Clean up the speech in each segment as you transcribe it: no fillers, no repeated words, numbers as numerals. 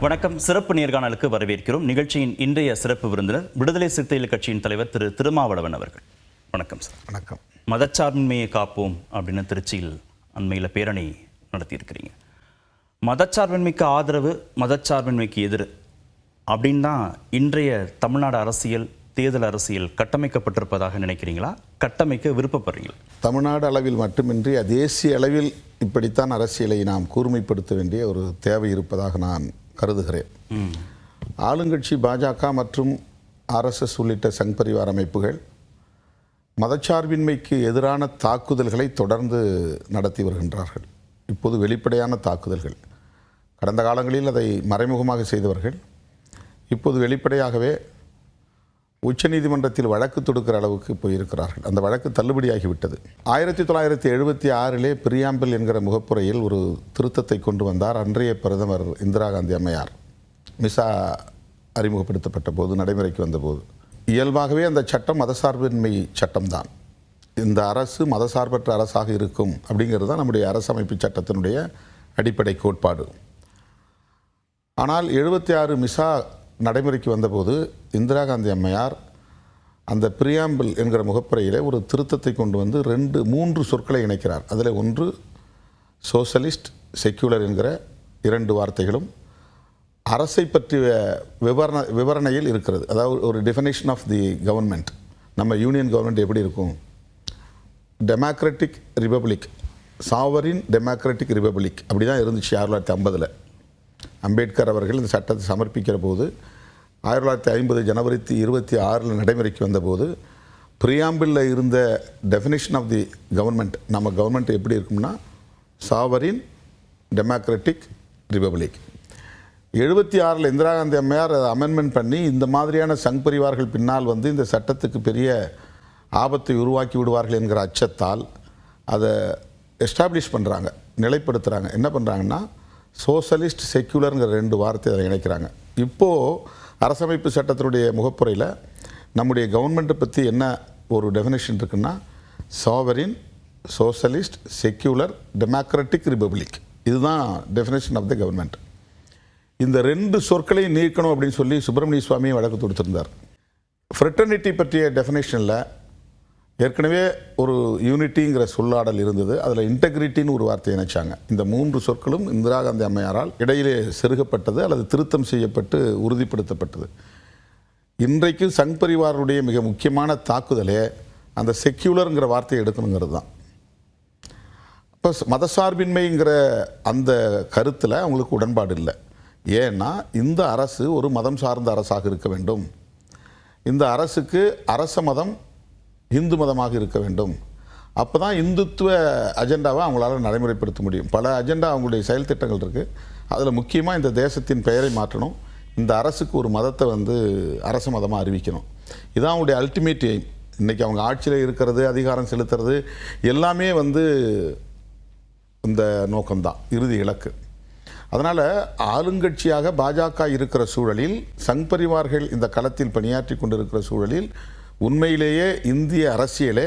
வணக்கம். சிறப்பு நேர்காணலுக்கு வரவேற்கிறோம். நிகழ்ச்சியின் இன்றைய சிறப்பு விருந்தினர் விடுதலை சிறுத்தைகள் கட்சியின் தலைவர் திரு திருமாவளவன் அவர்கள். வணக்கம் சார். வணக்கம். மதச்சார்பின்மையை காப்போம் அப்படின்னு திருச்சியில் அண்மையில் பேரணி நடத்தியிருக்கிறீங்க. மதச்சார்பின்மைக்கு ஆதரவு, மதச்சார்பின்மைக்கு எதிர் அப்படின்னு தான் இன்றைய தமிழ்நாடு அரசியல், தேர்தல் அரசியல் கட்டமைக்கப்பட்டிருப்பதாக நினைக்கிறீங்களா? கட்டமைக்க விருப்பப்படுறீங்களா? தமிழ்நாடு அளவில் மட்டுமின்றி தேசிய அளவில் இப்படித்தான் அரசியலை நாம் கூர்மைப்படுத்த வேண்டிய ஒரு தேவை இருப்பதாக நான் கருதுகிறேன். ஆளுங்கட்சி பாஜக மற்றும் RSS உள்ளிட்ட சங் பரிவார் அமைப்புகள் மதச்சார்பின்மைக்கு எதிரான தாக்குதல்களை தொடர்ந்து நடத்தி வருகின்றார்கள். இப்போது வெளிப்படையான தாக்குதல்கள். கடந்த காலங்களில் அதை மறைமுகமாக செய்தவர்கள் இப்போது வெளிப்படையாகவே உச்சநீதிமன்றத்தில் வழக்கு தொடுக்கிற அளவுக்கு போயிருக்கிறார்கள். அந்த வழக்கு தள்ளுபடியாகிவிட்டது. 1976 பிரியாம்பிள் என்கிற முகப்புரையில் ஒரு திருத்தத்தை கொண்டு வந்தார் அன்றைய பிரதமர் இந்திரா காந்தி அம்மையார். மிசா அறிமுகப்படுத்தப்பட்ட போது, நடைமுறைக்கு வந்தபோது இயல்பாகவே அந்த சட்டம் மதசார்பின்மை சட்டம்தான். இந்த அரசு மதசார்பற்ற அரசாக இருக்கும் அப்படிங்கிறது தான் நம்முடைய அரசமைப்பு சட்டத்தினுடைய அடிப்படை கோட்பாடு. ஆனால் 76 மிசா நடைமுறைக்கு வந்தபோது இந்திரா காந்தி அம்மையார் அந்த பிரியாம்பிள் என்கிற முகப்புரையில் ஒரு திருத்தத்தை கொண்டு வந்து 3 சொற்களை இணைக்கிறார். அதில் ஒன்று சோசலிஸ்ட், செக்யூலர் என்கிற 2 வார்த்தைகளும் அரசை பற்றிய விவரணையில் இருக்கிறது. அதாவது ஒரு டெஃபினேஷன் ஆஃப் தி கவர்மெண்ட். நம்ம யூனியன் கவர்மெண்ட் எப்படி இருக்கும்? Democratic republic, sovereign democratic republic அப்படி தான் இருந்துச்சு 1950. அம்பேத்கர் அவர்கள் இந்த சட்டத்தை சமர்ப்பிக்கிற போது 1950 ஜனவரி 26 நடைமுறைக்கு வந்தபோது பிரியாம்பிளில் இருந்த டெஃபினேஷன் ஆஃப் தி கவர்மெண்ட், நம்ம கவர்மெண்ட் எப்படி இருக்கும்னா sovereign democratic republic. 76 Indira Gandhi அம்மையார் அமெண்ட்மெண்ட் பண்ணி இந்த மாதிரியான சங் பரிவார்கள் பின்னால் வந்து இந்த சட்டத்துக்கு பெரிய ஆபத்தை உருவாக்கி விடுவார்கள் என்கிற அச்சத்தால் அதை எஸ்டாப்ளிஷ் பண்ணுறாங்க, நிலைப்படுத்துகிறாங்க. என்ன பண்ணுறாங்கன்னா சோசலிஸ்ட், செக்யூலருங்கிற 2 வார்த்தை அதை இணைக்கிறாங்க. இப்போது அரசமைப்பு சட்டத்தினுடைய முகப்புரையில் நம்முடைய கவர்மெண்ட்டை பற்றி என்ன ஒரு டெஃபினேஷன் இருக்குன்னா sovereign, socialist, secular, democratic republic. இதுதான் டெஃபினேஷன் ஆஃப் த கவர்மெண்ட். இந்த 2 சொற்களையும் நீக்கணும் அப்படின்னு சொல்லி சுப்பிரமணிய சுவாமியும் வழக்கு தொடுத்திருந்தார். ஃப்ரெட்டர்னிட்டி பற்றிய டெஃபினேஷனில் ஏற்கனவே ஒரு யூனிட்டிங்கிற சொல்லாடல் இருந்தது. அதில் இன்டெகிரிட்டின்னு ஒரு வார்த்தை இணைச்சாங்க. இந்த 3 சொற்களும் இந்திரா காந்தி அம்மையாரால் இடையிலே செருகப்பட்டது அல்லது திருத்தம் செய்யப்பட்டு உறுதிப்படுத்தப்பட்டது. இன்றைக்கு சங் பரிவாருடைய மிக முக்கியமான தாக்குதலே அந்த செக்யூலருங்கிற வார்த்தையை எடுக்கணுங்கிறது தான். இப்போ மதசார்பின்மைங்கிற அந்த கருத்தில் அவங்களுக்கு உடன்பாடு இல்லை. ஏன்னா இந்த அரசு ஒரு மதம் சார்ந்த அரசாக இருக்க வேண்டும். இந்த அரசுக்கு அரச மதம் இந்து மதமாக இருக்க வேண்டும். அப்போ தான் இந்துத்துவ அஜெண்டாவை அவங்களால நடைமுறைப்படுத்த முடியும். பல அஜெண்டா அவங்களுடைய செயல் திட்டங்கள் இருக்குது. அதில் முக்கியமாக இந்த தேசத்தின் பெயரை மாற்றணும், இந்த அரசுக்கு ஒரு மதத்தை வந்து அரச மதமாக அறிவிக்கணும். இதுதான் அவங்களுடைய அல்டிமேட் எய்ம். இன்றைக்கி அவங்க ஆட்சியில் இருக்கிறது, அதிகாரம் செலுத்துறது எல்லாமே வந்து இந்த நோக்கம்தான், இறுதி இலக்கு. அதனால் ஆளுங்கட்சியாக பாஜக இருக்கிற சூழலில், சங் பரிவார்கள் இந்த களத்தில் பணியாற்றி கொண்டிருக்கிற சூழலில் உண்மையிலேயே இந்திய அரசியலே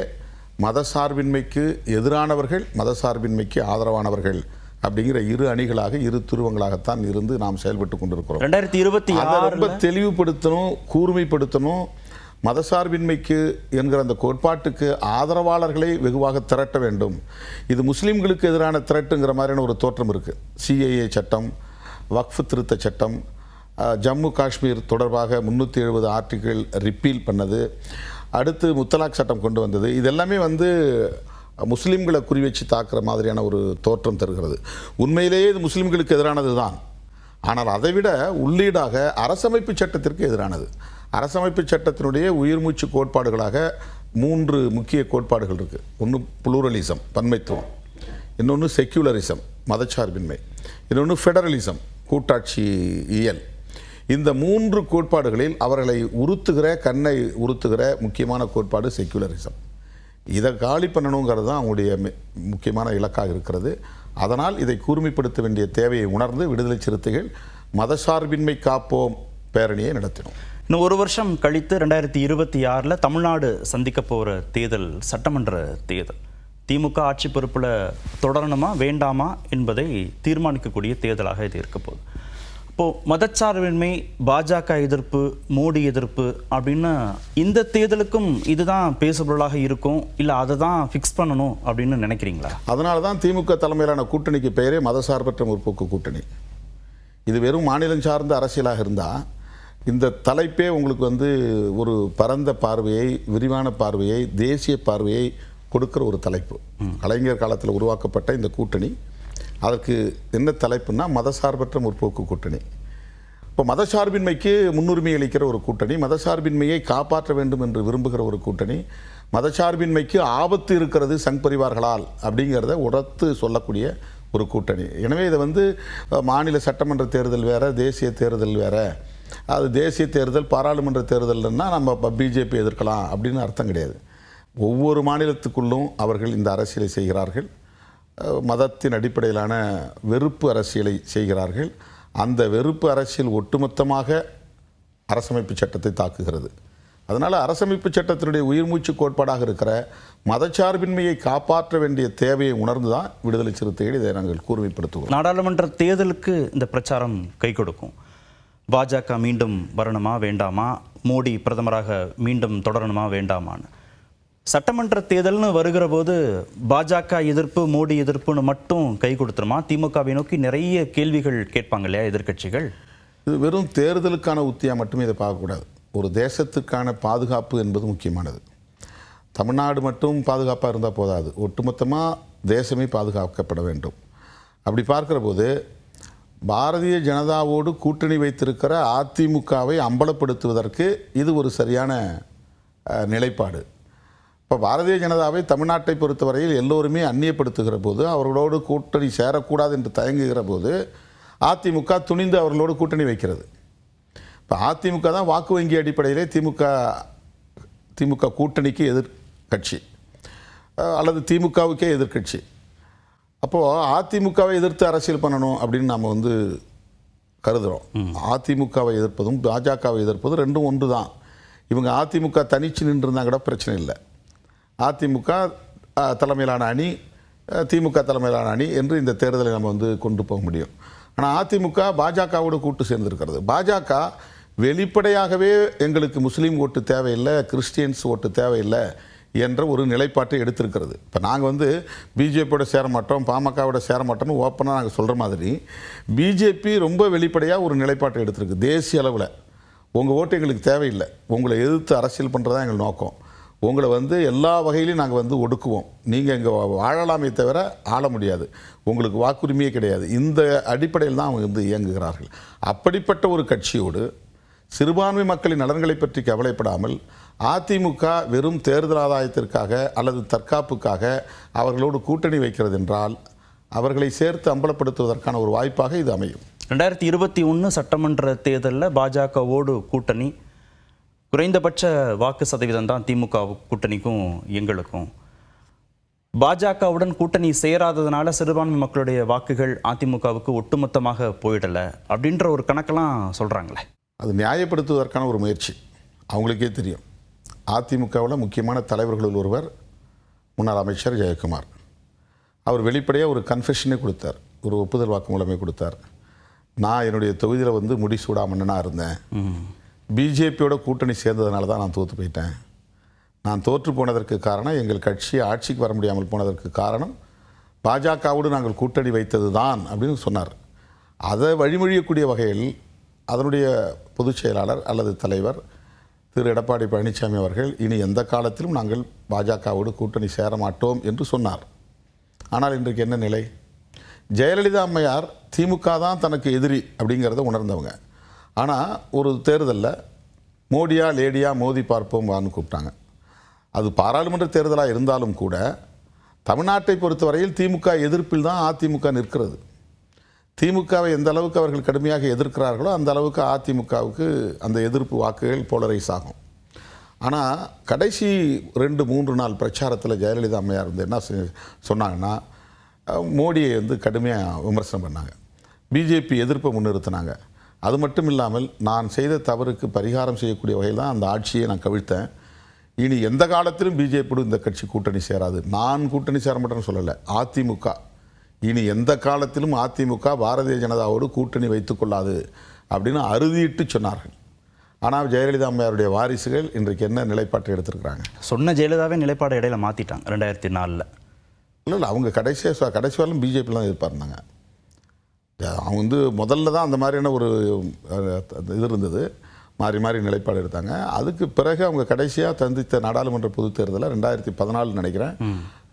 மதசார்பின்மைக்கு எதிரானவர்கள், மதசார்பின்மைக்கு ஆதரவானவர்கள் அப்படிங்கிற 2 அணிகளாக, 2 துருவங்களாகத்தான் இருந்து நாம் செயல்பட்டு கொண்டிருக்கிறோம். 2026 ரொம்ப தெளிவுபடுத்தணும், கூர்மைப்படுத்தணும். மதசார்பின்மைக்கு என்கிற அந்த கோட்பாட்டுக்கு ஆதரவாளர்களை வெகுவாக திரட்ட வேண்டும். இது முஸ்லீம்களுக்கு எதிரான திரட்டுங்கிற மாதிரியான ஒரு தோற்றம் இருக்குது. CAA சட்டம், வக்ஃப் திருத்த சட்டம், ஜம்மு காஷ்மீர் தொடர்பாக 370 ஆர்டிக்கிள் ரிப்பீல் பண்ணது, அடுத்து முத்தலாக் சட்டம் கொண்டு வந்தது. இதெல்லாமே வந்து முஸ்லீம்களை குறி வச்சு தாக்குற மாதிரியான ஒரு தோற்றம் தருகிறது. உண்மையிலேயே இது முஸ்லீம்களுக்கு எதிரானது தான். ஆனால் அதைவிட உள்ளீடாக அரசமைப்பு சட்டத்திற்கு எதிரானது. அரசமைப்பு சட்டத்தினுடைய உயிர்மூச்சு கோட்பாடுகளாக 3 முக்கிய கோட்பாடுகள் இருக்குது. ஒன்று புளூரலிசம், பன்மைத்துவம், இன்னொன்று செக்யூலரிசம், மதச்சார்பின்மை, இன்னொன்று ஃபெடரலிசம், கூட்டாட்சி இயல். இந்த 3 கோட்பாடுகளில் அவர்களை உறுத்துகிற, கண்ணை உறுத்துகிற முக்கியமான கோட்பாடு செக்யூலரிசம். இதை காலி பண்ணணுங்கிறது தான் அவங்களுடைய முக்கியமான இலக்காக இருக்கிறது. அதனால் இதை கூர்மைப்படுத்த வேண்டிய தேவையை உணர்ந்து விடுதலை சிறுத்தைகள் மதசார்பின்மை காப்போம் பேரணியை நடத்தினோம். இன்னும் 1 வருஷம் கழித்து 2026 தமிழ்நாடு சந்திக்க போகிற தேர்தல் சட்டமன்ற தேர்தல். திமுக ஆட்சி பொறுப்பில் தொடரணுமா வேண்டாமா என்பதை தீர்மானிக்கக்கூடிய தேர்தலாக இது இருக்க போகுது. இப்போது மதச்சார்பின்மை, பாஜக எதிர்ப்பு, மோடி எதிர்ப்பு அப்படின்னு இந்த தேர்தலுக்கும் இதுதான் பேசுபொருளாக இருக்கும், இல்லை அதை தான் ஃபிக்ஸ் பண்ணணும் அப்படின்னு நினைக்கிறீங்களா? அதனால தான் திமுக தலைமையிலான கூட்டணிக்கு பெயரே மதசார்பற்ற முற்போக்கு கூட்டணி. இது வெறும் மாநிலம் சார்ந்த அரசியலாக இருந்தால் இந்த தலைப்பே உங்களுக்கு ஒரு பரந்த பார்வையை, விரிவான பார்வையை, தேசிய பார்வையை கொடுக்குற ஒரு தலைப்பு. கலைஞர் காலத்தில் உருவாக்கப்பட்ட இந்த கூட்டணி அதற்கு என்ன தலைப்புன்னா மதசார்பற்ற முற்போக்கு கூட்டணி. இப்போ மதசார்பின்மைக்கு முன்னுரிமை அளிக்கிற ஒரு கூட்டணி, மதசார்பின்மையை காப்பாற்ற வேண்டும் என்று விரும்புகிற ஒரு கூட்டணி, மதசார்பின்மைக்கு ஆபத்து இருக்கிறது சங் பரிவார்களால் அப்படிங்கிறத உரத்து சொல்லக்கூடிய ஒரு கூட்டணி. எனவே இதை மாநில சட்டமன்ற தேர்தல் வேறு, தேசிய தேர்தல் வேறு. அது தேசிய தேர்தல், பாராளுமன்ற தேர்தல்னா நம்ம பிஜேபி எதிர்க்கலாம் அப்படின்னு அர்த்தம் கிடையாது. ஒவ்வொரு மாநிலத்துக்குள்ளும் அவர்கள் இந்த அரசியலை செய்கிறார்கள். மதத்தின் அடிப்படையிலான வெறுப்பு அரசியலை செய்கிறார்கள். அந்த வெறுப்பு அரசியல் ஒட்டுமொத்தமாக அரசமைப்பு சட்டத்தை தாக்குகிறது. அதனால் அரசமைப்பு சட்டத்தினுடைய உயிர்மூச்சு கோட்பாடாக இருக்கிற மதச்சார்பின்மையை காப்பாற்ற வேண்டிய தேவையை உணர்ந்து தான் விடுதலை சிறுத்தைகள் இதை நாங்கள் கூர்மைப்படுத்துவோம். நாடாளுமன்ற தேர்தலுக்கு இந்த பிரச்சாரம் கை கொடுக்கும். பாஜக மீண்டும் வரணுமா வேண்டாமா, மோடி பிரதமராக மீண்டும் தொடரணுமா வேண்டாமான்னு. சட்டமன்ற தேர்தல்னு வருகிற போது பாஜக எதிர்ப்பு, மோடி எதிர்ப்புன்னு மட்டும் கை கொடுத்துருமா? திமுகவை நோக்கி நிறைய கேள்விகள் கேட்பாங்க இல்லையா எதிர்க்கட்சிகள்? இது வெறும் தேர்தலுக்கான உத்தியாக மட்டுமே இதை பார்க்கக்கூடாது. ஒரு தேசத்துக்கான பாதுகாப்பு என்பது முக்கியமானது. தமிழ்நாடு மட்டும் பாதுகாப்பாக இருந்தால் போதாது, ஒட்டுமொத்தமாக தேசமே பாதுகாக்கப்பட வேண்டும். அப்படி பார்க்குற போது பாரதிய ஜனதாவோடு கூட்டணி வைத்திருக்கிற அதிமுகவை அம்பலப்படுத்துவதற்கு இது ஒரு சரியான நிலைப்பாடு. இப்போ பாரதிய ஜனதாவை தமிழ்நாட்டை பொறுத்தவரையில் எல்லோருமே அந்நியப்படுத்துகிற போது, அவர்களோடு கூட்டணி சேரக்கூடாது என்று தயங்குகிற போது அதிமுக துணிந்து அவர்களோடு கூட்டணி வைக்கிறது. இப்போ அதிமுக தான் வாக்கு வங்கி அடிப்படையிலே திமுக கூட்டணிக்கு எதிர்கட்சி அல்லது திமுகவுக்கே எதிர்கட்சி. அப்போது அதிமுகவை எதிர்த்து அரசியல் பண்ணணும் அப்படின்னு நாம் கருதுகிறோம். அதிமுகவை எதிர்ப்பதும் பாஜகவை எதிர்ப்பதும் ரெண்டும் ஒன்று தான். இவங்க அதிமுக தனிச்சு நின்றுருந்தால் கூட பிரச்சனை இல்லை. அதிமுக தலைமையிலான அணி, திமுக தலைமையிலான அணி என்று இந்த தேர்தலை நம்ம கொண்டு போக முடியும். ஆனால் அதிமுக பாஜகவோடு கூட்டு சேர்ந்திருக்கிறது. பாஜக வெளிப்படையாகவே எங்களுக்கு முஸ்லீம் ஓட்டு தேவையில்லை, கிறிஸ்டியன்ஸ் ஓட்டு தேவையில்லை என்ற ஒரு நிலைப்பாட்டை எடுத்திருக்கிறது. இப்போ நாங்கள் பிஜேபியோட சேர மாட்டோம், பாமகவோட சேர மாட்டோம்னு ஓப்பனாக நாங்கள் சொல்கிற மாதிரி பிஜேபி ரொம்ப வெளிப்படையாக ஒரு நிலைப்பாட்டை எடுத்திருக்கு. தேசிய அளவில் உங்கள் ஓட்டு எங்களுக்கு தேவையில்லை, உங்களை எதிர்த்து அரசியல் பண்ணுறதா எங்கள் நோக்கம், உங்களை எல்லா வகையிலையும் நாங்கள் ஒடுக்குவோம், நீங்கள் இங்கே வாழலாமே தவிர ஆள முடியாது, உங்களுக்கு வாக்குரிமையே கிடையாது. இந்த அடிப்படையில் தான் அவங்க இயங்குகிறார்கள். அப்படிப்பட்ட ஒரு கட்சியோடு சிறுபான்மை மக்களின் நலன்களை பற்றி கவலைப்படாமல் அதிமுக வெறும் தேர்தல் ஆதாயத்திற்காக அல்லது தற்காப்புக்காக அவர்களோடு கூட்டணி வைக்கிறது என்றால் அவர்களை சேர்த்து அம்பலப்படுத்துவதற்கான ஒரு வாய்ப்பாக இது அமையும். 2021 சட்டமன்ற தேர்தலில் பாஜகவோடு கூட்டணி, குறைந்தபட்ச வாக்கு சதவீதம் தான் திமுக கூட்டணிக்கும் எங்களுக்கும். பாஜகவுடன் கூட்டணி சேராததுனால சிறுபான்மை மக்களுடைய வாக்குகள் அதிமுகவுக்கு ஒட்டுமொத்தமாக போயிடலை அப்படின்ற ஒரு கணக்கெல்லாம் சொல்கிறாங்களே. அது நியாயப்படுத்துவதற்கான ஒரு முயற்சி. அவங்களுக்கே தெரியும். அதிமுகவில் முக்கியமான தலைவர்களில் ஒருவர் முன்னாள் அமைச்சர் ஜெயக்குமார். அவர் வெளிப்படையாக ஒரு கன்ஃபெஷனே கொடுத்தார், ஒரு ஒப்புதல் வாக்குமூலமே கொடுத்தார். நான் என்னுடைய தொகுதியில் முடிசூடா மன்னனாக இருந்தேன், பிஜேபியோட கூட்டணி சேர்ந்ததுனால தான் நான் தோற்று போயிட்டேன். நான் தோற்று போனதற்கு காரணம், எங்கள் கட்சி ஆட்சிக்கு வர முடியாமல் போனதற்கு காரணம் பாஜகவோடு நாங்கள் கூட்டணி வைத்தது தான் அப்படின்னு சொன்னார். அதை வழிமொழியக்கூடிய வகையில் அதனுடைய பொதுச் செயலாளர் அல்லது தலைவர் திரு எடப்பாடி பழனிசாமி அவர்கள் இனி எந்த காலத்திலும் நாங்கள் பாஜகவோடு கூட்டணி சேர மாட்டோம் என்று சொன்னார். ஆனால் இன்றைக்கு என்ன நிலை? ஜெயலலிதா அம்மையார் திமுக தான் தனக்கு எதிரி அப்படிங்கிறத உணர்ந்தவங்க. ஆனால் ஒரு தேர்தலில் மோடியா லேடியா மோதி பார்ப்போம் வான்னு கூப்பிட்டாங்க. அது பாராளுமன்ற தேர்தலாக இருந்தாலும் கூட தமிழ்நாட்டை பொறுத்தவரையில் திமுக எதிர்ப்பில் தான் அதிமுக நிற்கிறது. திமுகவை எந்த அளவுக்கு அவர்கள் கடுமையாக எதிர்க்கிறார்களோ அந்த அளவுக்கு அதிமுகவுக்கு அந்த எதிர்ப்பு வாக்குகள் போலரைஸ் ஆகும். ஆனால் கடைசி 2-3 நாள் பிரச்சாரத்தில் ஜெயலலிதா அம்மையார் என்ன சொன்னாங்கன்னா, மோடியை கடுமையாக விமர்சனம் பண்ணாங்க, பிஜேபி எதிர்ப்பை முன்னிறுத்தினாங்க. அது மட்டும் இல்லாமல் நான் செய்த தவறுக்கு பரிகாரம் செய்யக்கூடிய வகையில் தான் அந்த ஆட்சியை நான் கவிழ்த்தேன். இனி எந்த காலத்திலும் பிஜேபியோடு இந்த கட்சி கூட்டணி சேராது. நான் கூட்டணி சேர மாட்டேன்னு சொல்லலை, அதிமுக இனி எந்த காலத்திலும் அதிமுக பாரதிய ஜனதாவோடு கூட்டணி வைத்துக்கொள்ளாது அப்படின்னு அறுதியிட்டு சொன்னார்கள். ஆனால் ஜெயலலிதா அம்மையாருடைய வாரிசுகள் இன்றைக்கு என்ன நிலைப்பாட்டை எடுத்திருக்கிறாங்க? சொன்ன ஜெயலலிதாவே நிலைப்பாடு இடையில மாற்றிட்டாங்க 2004. இல்லை அவங்க கடைசி வரலும் பிஜேபியில் தான் எதிர்பார்த்தாங்க. அவங்க முதல்ல தான் அந்த மாதிரியான ஒரு இது இருந்தது, மாறி மாறி நிலைப்பாடு எடுத்தாங்க. அதுக்கு பிறகு அவங்க கடைசியாக சந்தித்த நாடாளுமன்ற பொதுத் தேர்தலில் 2014 நினைக்கிறேன்,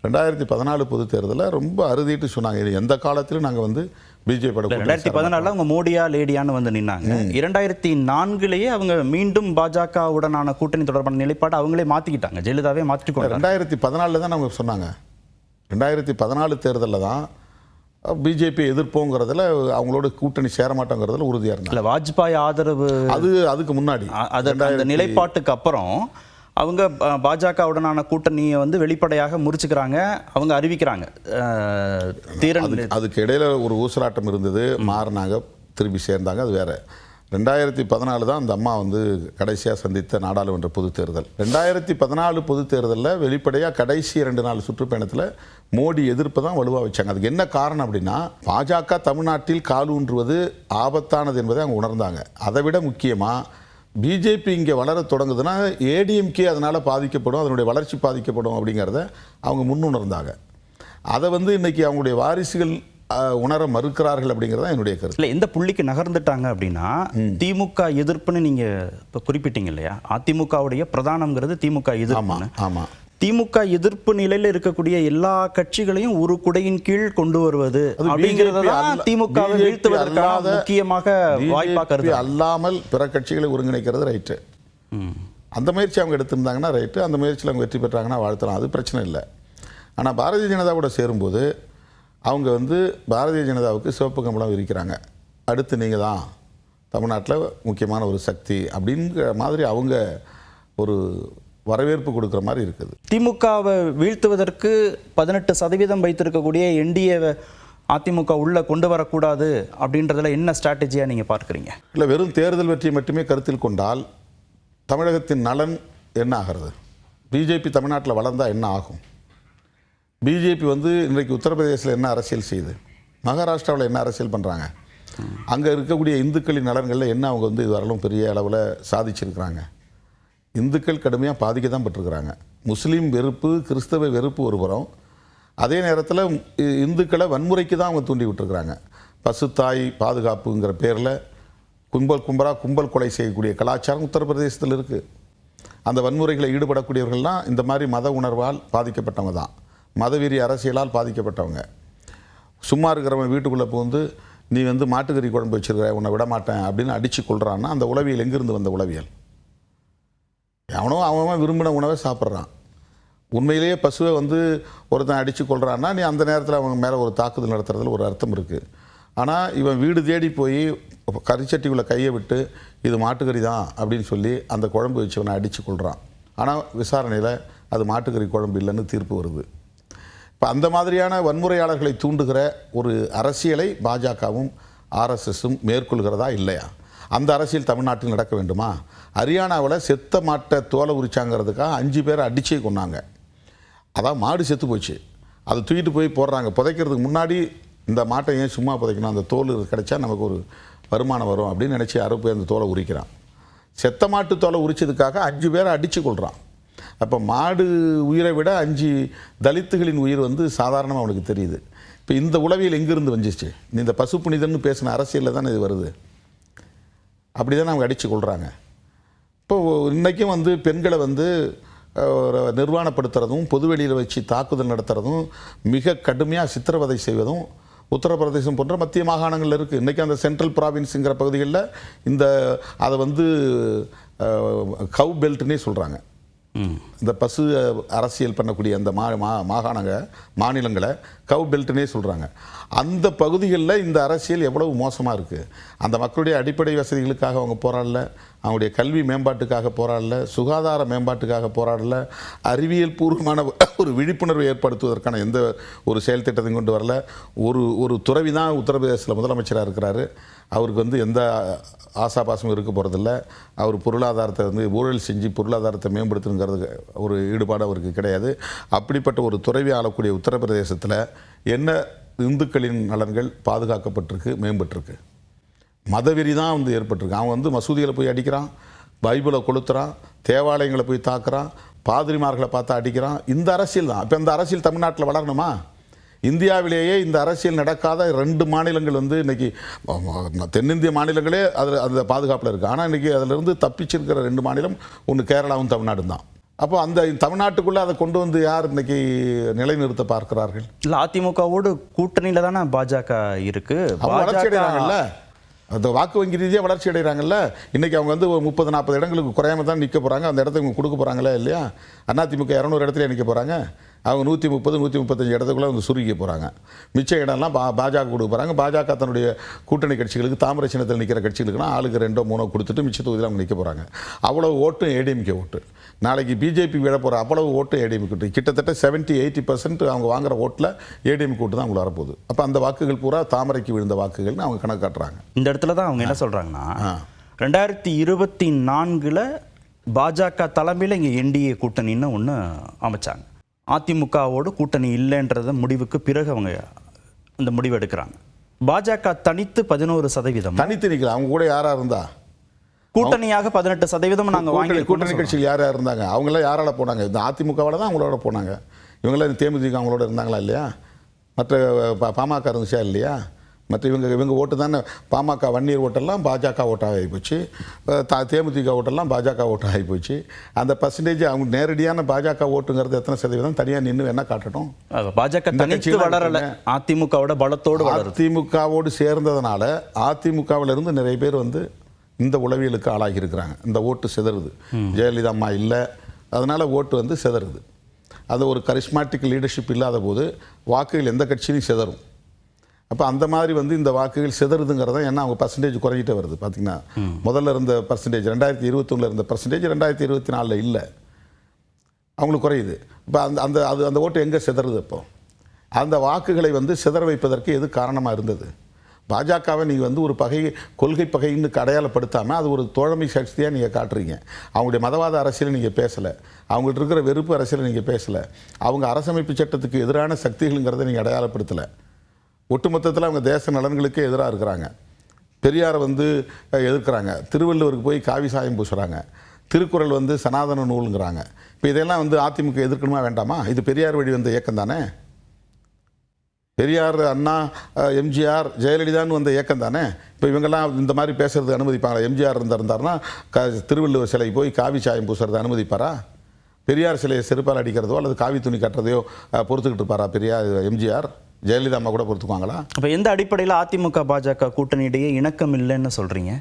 2014 பொதுத் தேர்தலில் ரொம்ப அறுதிட்டு சொன்னாங்க, இது எந்த காலத்திலும் நாங்கள் பிஜேபி 2014 அவங்க மோடியா லேடியான்னு நின்னாங்க. 2004 அவங்க மீண்டும் பாஜகவுடனான கூட்டணி தொடர்பான நிலைப்பாடு அவங்களே மாற்றிக்கிட்டாங்க, ஜெயலலிதாவே மாற்றிக்கொண்டாங்க. 2014 தான் அவங்க சொன்னாங்க. 2014 தேர்தலில் தான் பிஜேபி எதிர்ப்போங்கிறதுல அவங்களோட கூட்டணி சேர மாட்டோங்கிறதுல உறுதியாக இருந்தாங்க. வாஜ்பாய் ஆதரவு அதுக்கு முன்னாடி அந்த நிலைப்பாட்டுக்கு அப்புறம் அவங்க பாஜகவுடனான கூட்டணியை வெளிப்படையாக முறிச்சுக்கிறாங்க, அவங்க அறிவிக்கிறாங்க. அதுக்கு இடையில ஒரு ஊசலாட்டம் இருந்தது, மாறினாங்க, திருப்பி சேர்ந்தாங்க, அது வேற. 2014 தான் அந்த அம்மா கடைசியாக சந்தித்த நாடாளுமன்ற பொதுத் தேர்தல். 2014 பொதுத் தேர்தலில் வெளிப்படையாக கடைசி 2 நாள் சுற்றுப்பயணத்தில் மோடி எதிர்ப்பு தான் வலுவாக வச்சாங்க. அதுக்கு என்ன காரணம் அப்படின்னா, பாஜக தமிழ்நாட்டில் கால் ஊன்றுவது ஆபத்தானது என்பதை அவங்க உணர்ந்தாங்க. அதை விட முக்கியமாக பிஜேபி இங்கே வளர தொடங்குதுன்னா ஏடிஎம்கே அதனால் பாதிக்கப்படும், அதனுடைய வளர்ச்சி பாதிக்கப்படும் அப்படிங்கிறத அவங்க முன்னுணர்ந்தாங்க. அதை இன்னைக்கு அவங்களுடைய வாரிசுகள் உணர மறுக்கிறார்கள் அப்படிங்கிறதா என்னுடைய கருத்து. இல்லை, எந்த புள்ளிக்கு நகர்ந்துட்டாங்க அப்படின்னா, திமுக எதிர்ப்புன்னு நீங்கள் இப்போ குறிப்பிட்டீங்க இல்லையா, அதிமுகவுடைய பிரதானம்ங்கிறது திமுக எதிர்ப்பு. ஆமாம், திமுக எதிர்ப்பு நிலையில் இருக்கக்கூடிய எல்லா கட்சிகளையும் ஒரு குடையின் கீழ் கொண்டு வருவது அப்படிங்கிறதான் திமுகவை வீழ்த்துவதற்காக முக்கியமாக வாய்ப்பாக அல்லாமல் பிற கட்சிகளை ஒருங்கிணைக்கிறது ரைட்டு. அந்த முயற்சி அவங்க எடுத்திருந்தாங்கன்னா ரைட்டு, அந்த முயற்சியில் அவங்க வெற்றி பெற்றாங்கன்னா வாழ்த்தலாம், அது பிரச்சனை இல்லை. ஆனால் பாரதிய ஜனதாவோட சேரும்போது அவங்க பாரதிய ஜனதாவுக்கு சிவப்பு கம்பளம் விரிக்கிறாங்க, அடுத்து நீங்கள் தான் தமிழ்நாட்டில் முக்கியமான ஒரு சக்தி அப்படிங்கிற மாதிரி அவங்க ஒரு வரவேற்பு கொடுக்குற மாதிரி இருக்குது. திமுகவை வீழ்த்துவதற்கு 18% வைத்திருக்கக்கூடிய என்டிஏவை அதிமுக உள்ள கொண்டு வரக்கூடாது அப்படின்றதுல என்ன ஸ்ட்ராட்டஜியாக நீங்கள் பார்க்குறீங்க? இல்லை, வெறும் தேர்தல் வெற்றியை மட்டுமே கருத்தில் கொண்டால் தமிழகத்தின் நலன் என்ன ஆகிறது? பிஜேபி தமிழ்நாட்டில் வளர்ந்தால் என்ன ஆகும்? பிஜேபி இன்றைக்கு உத்தரப்பிரதேசத்தில் என்ன அரசியல் செய்யுது, மகாராஷ்டிராவில் என்ன அரசியல் பண்ணுறாங்க, அங்கே இருக்கக்கூடிய இந்துக்களின் நலன்களில் என்ன அவங்க இதுவரையிலும் பெரிய அளவில் சாதிச்சிருக்கிறாங்க? இந்துக்கள் கடுமையாக பாதிக்க தான் பட்டிருக்கிறாங்க. முஸ்லீம் வெறுப்பு, கிறிஸ்தவ வெறுப்பு ஒரு புறம், அதே நேரத்தில் இந்துக்களை வன்முறைக்கு தான் அவங்க தூண்டி விட்டுருக்குறாங்க. பசுத்தாய் பாதுகாப்புங்கிற பேரில் கும்பல் கொலை செய்யக்கூடிய கலாச்சாரம் உத்தரப்பிரதேசத்தில் இருக்குது. அந்த வன்முறைகளை ஈடுபடக்கூடியவர்கள்லாம் இந்த மாதிரி மத உணர்வால் பாதிக்கப்பட்டவங்க தான், மதவெறி அரசியலால் பாதிக்கப்பட்டவங்க. சும்மா இருக்கிறவன் வீட்டுக்குள்ளே புகுந்து நீ மாட்டுக்கறி குழம்பு வச்சுருக்க, உன்னை விட மாட்டேன் அப்படின்னு அடித்து கொள்கிறான்னா அந்த உளவியல் எங்கிருந்து வந்த உளவியல்? எவனோ அவன் விரும்பின உணவை சாப்பிட்றான். உண்மையிலேயே பசுவை ஒருத்தன் அடித்து கொள்கிறான்னா நீ அந்த நேரத்தில் அவங்க மேலே ஒரு தாக்குதல் நடத்துறதுல ஒரு அர்த்தம் இருக்குது. ஆனால் இவன் வீடு தேடி போய் கறிச்சட்டிக்குள்ளே கையை விட்டு இது மாட்டுக்கறி தான் அப்படின்னு சொல்லி அந்த குழம்பு வச்சவனை அடித்து கொள்கிறான். ஆனால் விசாரணையில் அது மாட்டுக்கறி குழம்பு இல்லைன்னு தீர்ப்பு வருது. இப்போ அந்த மாதிரியான வன்முறையாளர்களை தூண்டுகிற ஒரு அரசியலை பாஜகவும் ஆர்எஸ்எஸும் மேற்கொள்கிறதா இல்லையா? அந்த அரசியல் தமிழ்நாட்டில் நடக்க வேண்டுமா? ஹரியானாவில் செத்த மாட்டை தோலை உரிச்சாங்கிறதுக்காக 5 பேரை அடிச்சே கொண்டாங்க. அதான் மாடு செத்து போச்சு, அதை தூக்கிட்டு போய் போடுறாங்க. புதைக்கிறதுக்கு முன்னாடி இந்த மாட்டை ஏன் சும்மா புதைக்கணும், அந்த தோல் கிடைச்சா நமக்கு ஒரு வருமானம் வரும் அப்படின்னு நினச்சி அறுப்பு அந்த தோலை உரிக்கிறான். செத்த மாட்டு தோலை உரிச்சதுக்காக 5 பேரை அடித்து கொள்கிறான். அப்போ மாடு உயிரை விட 5 தலித்துகளின் உயிர் சாதாரணமாக அவனுக்கு தெரியுது. இப்போ இந்த உளவியல் எங்கேருந்து வந்துச்சு? இந்த பசு புனிதன்னு பேசின அரசியலில் தானே இது வருது. அப்படி தான் அவங்க அடித்து கொள்கிறாங்க. இப்போ இன்றைக்கும் பெண்களை நிர்வாணப்படுத்துறதும் பொதுவெளியில் வச்சு தாக்குதல் நடத்துறதும் மிக கடுமையாக சித்திரவதை செய்வதும் உத்தரப்பிரதேசம் போன்ற மத்திய மாகாணங்களில் இருக்குது. இன்றைக்கி அந்த சென்ட்ரல் ப்ராவின்ஸுங்கிற பகுதிகளில் அதை கவ் பெல்ட்னே சொல்கிறாங்க. இந்த பசு அரசியல் பண்ணக்கூடிய அந்த மாநிலங்களை கவ் பெல்ட்னே சொல்கிறாங்க. அந்த பகுதிகளில் இந்த அரசியல் எவ்வளவு மோசமாக இருக்குது. அந்த மக்களுடைய அடிப்படை வசதிகளுக்காக அவங்க போராடல, அவங்களுடைய கல்வி மேம்பாட்டுக்காக போராடல, சுகாதார மேம்பாட்டுக்காக போராடல, அறிவியல் பூர்வமான ஒரு விழிப்புணர்வை ஏற்படுத்துவதற்கான எந்த ஒரு செயல் திட்டத்தையும் கொண்டு வரல. ஒரு துறவி தான் உத்தரப்பிரதேசத்தில் முதலமைச்சராக இருக்கிறாரு. அவருக்கு வந்து எந்த ஆசாபாசமும் இருக்க போகிறதில்ல. அவர் பொருளாதாரத்தை வந்து ஊழல் செஞ்சு பொருளாதாரத்தை மேம்படுத்தணுங்கிறது ஒரு ஈடுபாடு அவருக்கு கிடையாது. அப்படிப்பட்ட ஒரு துறவி ஆளக்கூடிய உத்தரப்பிரதேசத்தில் என்ன இந்துக்களின் நலன்கள் பாதுகாக்கப்பட்டிருக்கு, மேம்பட்டிருக்கு? மதவெறி தான் வந்து ஏற்பட்டிருக்கு. அவன் வந்து மசூதிகளை போய் அடிக்கிறான், பைபிளை கொளுத்துறான், தேவாலயங்களை போய் தாக்குறான், பாதிரிமார்களை பார்த்தா அடிக்கிறான். இந்த அரசியல் தான். இப்போ இந்த அரசியல் தமிழ்நாட்டில் வளரணுமா? இந்தியாவிலேயே இந்த அரசியல் நடக்காத 2 மாநிலங்கள் வந்து இன்றைக்கி தென்னிந்திய மாநிலங்களே அதில் அந்த பாதுகாப்பில் இருக்குது. ஆனால் இன்றைக்கி அதிலிருந்து தப்பிச்சிருக்கிற 2 மாநிலம், ஒன்று கேரளாவும் தமிழ்நாடும் தான். அப்போ அந்த தமிழ்நாட்டுக்குள்ளே அதை கொண்டு வந்து யார் இன்றைக்கி நிலைநிறுத்த பார்க்கிறார்கள்? இல்லை, அதிமுகவோடு கூட்டணியில் தானே பாஜக இருக்கு. வளர்ச்சி அடைகிறாங்கல்ல, அந்த வாக்கு வங்கி ரீதியாக வளர்ச்சி அடைகிறாங்கல்ல. இன்றைக்கி அவங்க வந்து 30-40 இடங்களுக்கு குறையாம தான் நிற்க போகிறாங்க. அந்த இடத்த இவங்க கொடுக்க போகிறாங்களே இல்லையா? அதிமுக 200 இடத்துல நிற்க போகிறாங்க. அவங்க 130-135 இடத்துக்குள்ளே வந்து சுருக்கிக்க போகிறாங்க. மிச்ச இடம்லாம் பாஜக கொடுக்க போகிறாங்க. பாஜக தன்னுடைய கூட்டணி கட்சிகளுக்கு, தாமரை சின்னத்தில் நிற்கிற கட்சிகளுக்குனா ஆளுக்கு 2-3 கொடுத்துட்டு மிச்ச தொகுதியில் அவங்க நிற்க போகிறாங்க. அவ்வளோ ஓட்டும் ஏடிஎம்கே ஓட்டு. நாளைக்கு பிஜேபி விட போகிற அவ்வளவு ஓட்டு ஏடிஎம்கே ஓட்டு. கிட்டத்தட்ட 70-80% அவங்க வாங்குற ஓட்டில் ஏடிஎம்கே ஓட்டு தான் அவங்களுக்கு வரப்போகுது. அப்போ அந்த வாக்குகள் பூரா தாமரைக்கு விழுந்த வாக்குகள்னு அவங்க கணக்கு காட்டுறாங்க. இந்த இடத்துல தான் அவங்க என்ன சொல்கிறாங்கன்னா, 2024 பாஜக தலைமையில் இங்கே என்டிஏ கூட்டணின்னு ஒன்று அமைச்சாங்க. அதிமுகவோடு கூட்டணி இல்லைன்றத முடிவுக்கு பிறகு அவங்க இந்த முடிவு எடுக்கிறாங்க. பாஜக தனித்து 11% தனித்து நிற்கல. அவங்க கூட யாராக இருந்தா கூட்டணியாக 18% நாங்கள் வாங்கி. கூட்டணி கட்சியில் யார் யார் இருந்தாங்க? அவங்களாம் யாரால போனாங்க? இந்த அதிமுகவோட தான் அவங்களோட போனாங்க. இவங்களாம் தேமுதிக அவங்களோட இருந்தாங்களா இல்லையா? மற்ற பாமக இருந்துச்சா இல்லையா? மற்ற இவங்க ஓட்டு தானே. பாமக வன்னியர் ஓட்டெல்லாம் பாஜக ஓட்டாக ஆகிப்போச்சு, தேமுதிக ஓட்டெல்லாம் பாஜக ஓட்டாக ஆகிப்போச்சு. அந்த பர்சன்டேஜ் அவங்க நேரடியான பாஜக ஓட்டுங்கிறது எத்தனை சதவீதம் தனியாக நின்று என்ன காட்டட்டும்? பாஜக தனித்து வளரல, அதிமுகவோட பலத்தோடு அதிமுகவோடு சேர்ந்ததுனால அதிமுகவிலிருந்து நிறைய பேர் வந்து இந்த உளவியலுக்கு ஆளாகி இருக்கிறாங்க. இந்த ஓட்டு சிதறுது. ஜெயலலிதா அம்மா இல்லை, அதனால் ஓட்டு வந்து சிதறுது. அது ஒரு கரிஸ்மாட்டிக் லீடர்ஷிப் இல்லாத போது வாக்குகள் எந்த கட்சியிலையும் சிதறும். அப்போ அந்த மாதிரி வந்து இந்த வாக்குகள் சிதறுதுங்கிறத ஏன்னா அவங்க பர்சன்டேஜ் குறைஞ்சிட்டே வருது. பார்த்தீங்கன்னா முதல்ல இருந்த பர்சன்டேஜ் 2021 இருந்த பர்சன்டேஜ் 2024 இல்லை, அவங்களுக்கு குறையுது. இப்போ அந்த ஓட்டு எங்கே சிதறுது? இப்போ அந்த வாக்குகளை வந்து சிதற வைப்பதற்கு எது காரணமாக இருந்தது? பாஜகவை நீங்கள் வந்து ஒரு கொள்கை பகைன்னு அடையாளப்படுத்தாமல் அது ஒரு தோழமை சக்தியாக நீங்கள் காட்டுறீங்க. அவங்களுடைய மதவாத அரசியலை நீங்கள் பேசலை, அவங்கள்ட்ட இருக்கிற வெறுப்பு அரசியலை நீங்கள் பேசலை, அவங்க அரசமைப்பு சட்டத்துக்கு எதிரான சக்திகளுங்கிறத நீங்கள் அடையாளப்படுத்தலை. ஒட்டுமொத்தத்தில் அவங்க தேச நலன்களுக்கே எதிராக இருக்கிறாங்க. பெரியாரை வந்து எதிர்க்கிறாங்க, திருவள்ளுவருக்கு போய் காவி சாயம் பூசுகிறாங்க, திருக்குறள் வந்து சனாதன நூலுங்கிறாங்க. இப்போ இதெல்லாம் வந்து அதிமுக எதிர்க்கணுமா வேண்டாமா? இது பெரியார் வழி வந்த இயக்கம் தானே. பெரியார், அண்ணா, எம்ஜிஆர், ஜெயலலிதான்னு வந்த இயக்கம் தானே. இப்போ இவங்கெல்லாம் இந்த மாதிரி பேசுறது அனுமதிப்பாங்களா? எம்ஜிஆர் இருந்தாருன்னா திருவள்ளுவர் சிலை போய் காவி சாயம் பூசுறது அனுமதிப்பாரா? பெரியார் சிலையை செருப்பால் அடிக்கிறதோ அல்லது காவி துணி கட்டுறதையோ பொறுத்துக்கிட்டு இருப்பாரா பெரியார்? எம்ஜிஆர், ஜெயலலிதா அம்மா கூட பொறுத்துக்குவாங்களா? அப்போ எந்த அடிப்படையில் அதிமுக பாஜக கூட்டணியிடையே இணக்கம் இல்லைன்னு சொல்கிறீங்க?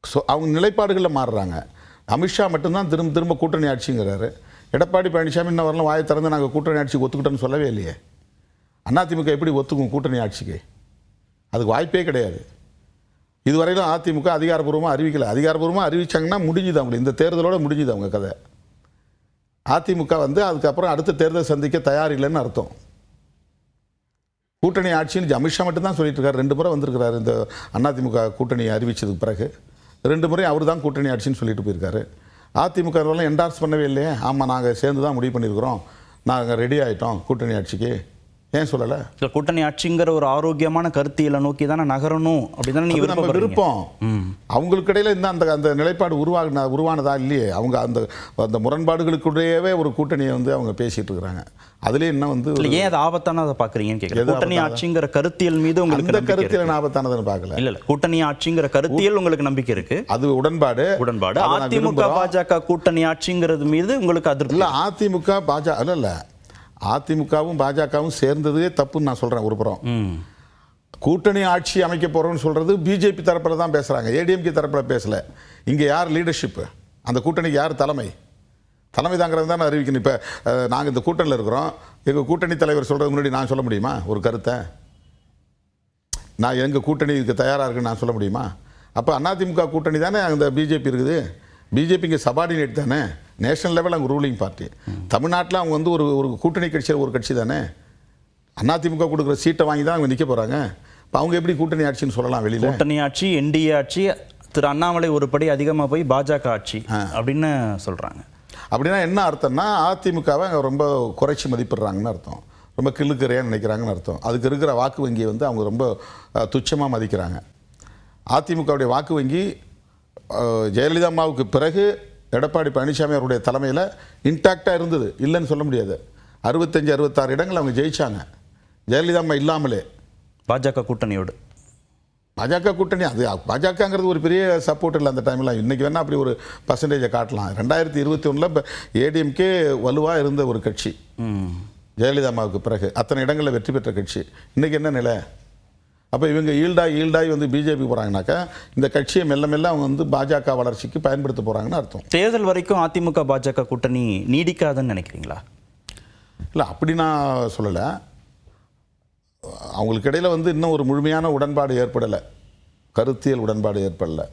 ஸோ அவங்க நிலைப்பாடுகளில் மாறுறாங்க. அமித்ஷா மட்டும்தான் திரும்ப திரும்ப கூட்டணி ஆட்சிங்கிறாரு. எடப்பாடி பழனிசாமி இன்னும் வரலாம் வாயை திறந்து நாங்கள் கூட்டணி ஆட்சிக்கு ஒத்துக்கிட்டோன்னு சொல்லவே இல்லையே. அதிமுக எப்படி ஒத்துக்கும் கூட்டணி ஆட்சிக்கு? அதுக்கு வாய்ப்பே கிடையாது. இதுவரையிலும் அதிமுக அதிகாரப்பூர்வமாக அறிவிக்கலை. அதிகாரப்பூர்வமாக அறிவிச்சாங்கன்னா முடிஞ்சுது, அவங்களுக்கு இந்த தேர்தலோட முடிஞ்சுது அவங்க கதை. அதிமுக வந்து அதுக்கப்புறம் அடுத்த தேர்தல் சந்திக்க தயார் இல்லைன்னு அர்த்தம். கூட்டணி ஆட்சின்னு அமித்ஷா மட்டும் தான் சொல்லிட்டு இருக்காரு. 2 முறை வந்திருக்கிறாரு இந்த அதிமுக கூட்டணி அறிவிச்சதுக்கு பிறகு. 2 முறை அவர் தான் கூட்டணி ஆட்சின்னு சொல்லிட்டு போயிருக்காரு. அதிமுக என்டார்ஸ் பண்ணவே இல்லையே. ஆமாம், நாங்கள் சேர்ந்து தான் முடிவு பண்ணியிருக்கிறோம், நாங்கள் ரெடி ஆகிட்டோம் கூட்டணி ஆட்சிக்கு. ஏன் சொல்லலை? இல்லை, கூட்டணி ஆட்சிங்கிற ஒரு ஆரோக்கியமான கருத்தியலை நோக்கி தானே நகரணும் அப்படிதானே நீங்கள் நம்ம விருப்பம். அவங்களுக்கு இடையில இந்த அந்த நிலைப்பாடு உருவானதா இல்லையே. அவங்க அந்த முரண்பாடுகளுக்குள்ளேயே ஒரு கூட்டணியை வந்து அவங்க பேசிட்டு இருக்கிறாங்க. அதுலேயே இன்னும் வந்து ஏன் அது ஆபத்தானதை பார்க்குறீங்கன்னு கேட்குறேன். கூட்டணி ஆட்சிங்கிற கருத்தியல் மீது உங்களுக்கு கருத்தியல் ஆபத்தானதுன்னு பார்க்கல. இல்லை, கூட்டணி ஆட்சிங்கிற கருத்தியல் உங்களுக்கு நம்பிக்கை இருக்கு, அது உடன்பாடு. அதிமுக பாஜக கூட்டணி ஆட்சிங்கிறது மீது உங்களுக்கு அதிருப்தி இல்லை. அதிமுக பாஜக இல்லை, அதிமுகவும் பாஜகவும் சேர்ந்ததே தப்புன்னு நான் சொல்கிறேன். ஒரு புறம் கூட்டணி ஆட்சி அமைக்க போகிறோம்னு சொல்கிறது பிஜேபி தரப்பில் தான் பேசுகிறாங்க, ஏடிஎம்கே தரப்பில் பேசலை. இங்கே யார் லீடர்ஷிப்பு? அந்த கூட்டணிக்கு யார் தலைமை தாங்கிறது தான் அறிவிக்கணும். இப்போ நாங்கள் இந்த கூட்டணியில் இருக்கிறோம், எங்கள் கூட்டணி தலைவர் சொல்கிறது முன்னாடி நான் சொல்ல முடியுமா? ஒரு கருத்தை நான் எங்கள் கூட்டணிக்கு தயாராக இருக்குன்னு நான் சொல்ல முடியுமா? அப்போ அதிமுக கூட்டணி தானே அந்த பிஜேபி இருக்குது. பிஜேபி இங்கே சபார்டினேட் தானே, நேஷனல் லெவல் அவங்க ரூலிங் பார்ட்டி. தமிழ்நாட்டில் அவங்க வந்து ஒரு கூட்டணி கட்சியில் ஒரு கட்சி தானே. அதிமுக கொடுக்குற சீட்டை வாங்கி தான் அவங்க நிற்க போகிறாங்க. இப்போ அவங்க எப்படி கூட்டணி ஆட்சின்னு சொல்லலாம் வெளியில்? கூட்டணி ஆட்சி, என்டிஏ ஆட்சி, திரு அண்ணாமலை ஒரு படி அதிகமாக போய் பாஜக ஆட்சி அப்படின்னு சொல்கிறாங்க. அப்படின்னா என்ன அர்த்தம்னா அதிமுகவை ரொம்ப குறைச்சி மதிப்பிடுறாங்கன்னு அர்த்தம், ரொம்ப கிள்ளுக்கறையாக நினைக்கிறாங்கன்னு அர்த்தம். அதுக்கு இருக்கிற வாக்கு வங்கியை வந்து அவங்க ரொம்ப துச்சமாக மதிக்கிறாங்க. அதிமுகவுடைய வாக்கு வங்கி ஜெயலலிதா அம்மாவுக்கு பிறகு எடப்பாடி பழனிசாமி அவருடைய தலைமையில் இன்டாக்டாக இருந்தது, இல்லைன்னு சொல்ல முடியாது. 65-66 இடங்கள் அவங்க ஜெயிச்சாங்க ஜெயலலிதா அம்மா இல்லாமலே. பாஜக கூட்டணியோடு பாஜக கூட்டணி அது பாஜகங்கிறது ஒரு பெரிய சப்போர்ட் இல்லை அந்த டைமில். இன்றைக்கி வேணால் அப்படி ஒரு பர்சன்டேஜை காட்டலாம். 2021 இப்போ ஏடிஎம்கே வலுவாக இருந்த ஒரு கட்சி ஜெயலலிதா அம்மாவுக்கு பிறகு அத்தனை இடங்களில் வெற்றி பெற்ற கட்சி. இன்றைக்கி என்ன நிலை? அப்போ இவங்க ஈல்டாகி வந்து பிஜேபி போகிறாங்கனாக்கா இந்த கட்சியை மெல்ல மெல்ல அவங்க வந்து பாஜக வளர்ச்சிக்கு பயன்படுத்த போகிறாங்கன்னு அர்த்தம். தேர்தல் வரைக்கும் அதிமுக பாஜக கூட்டணி நீடிக்காதுன்னு நினைக்கிறீங்களா? இல்லை, அப்படி நான் சொல்லலை. அவங்களுக்கு இடையில் வந்து இன்னும் ஒரு முழுமையான உடன்பாடு ஏற்படலை, கருத்தியல் உடன்பாடு ஏற்படலை.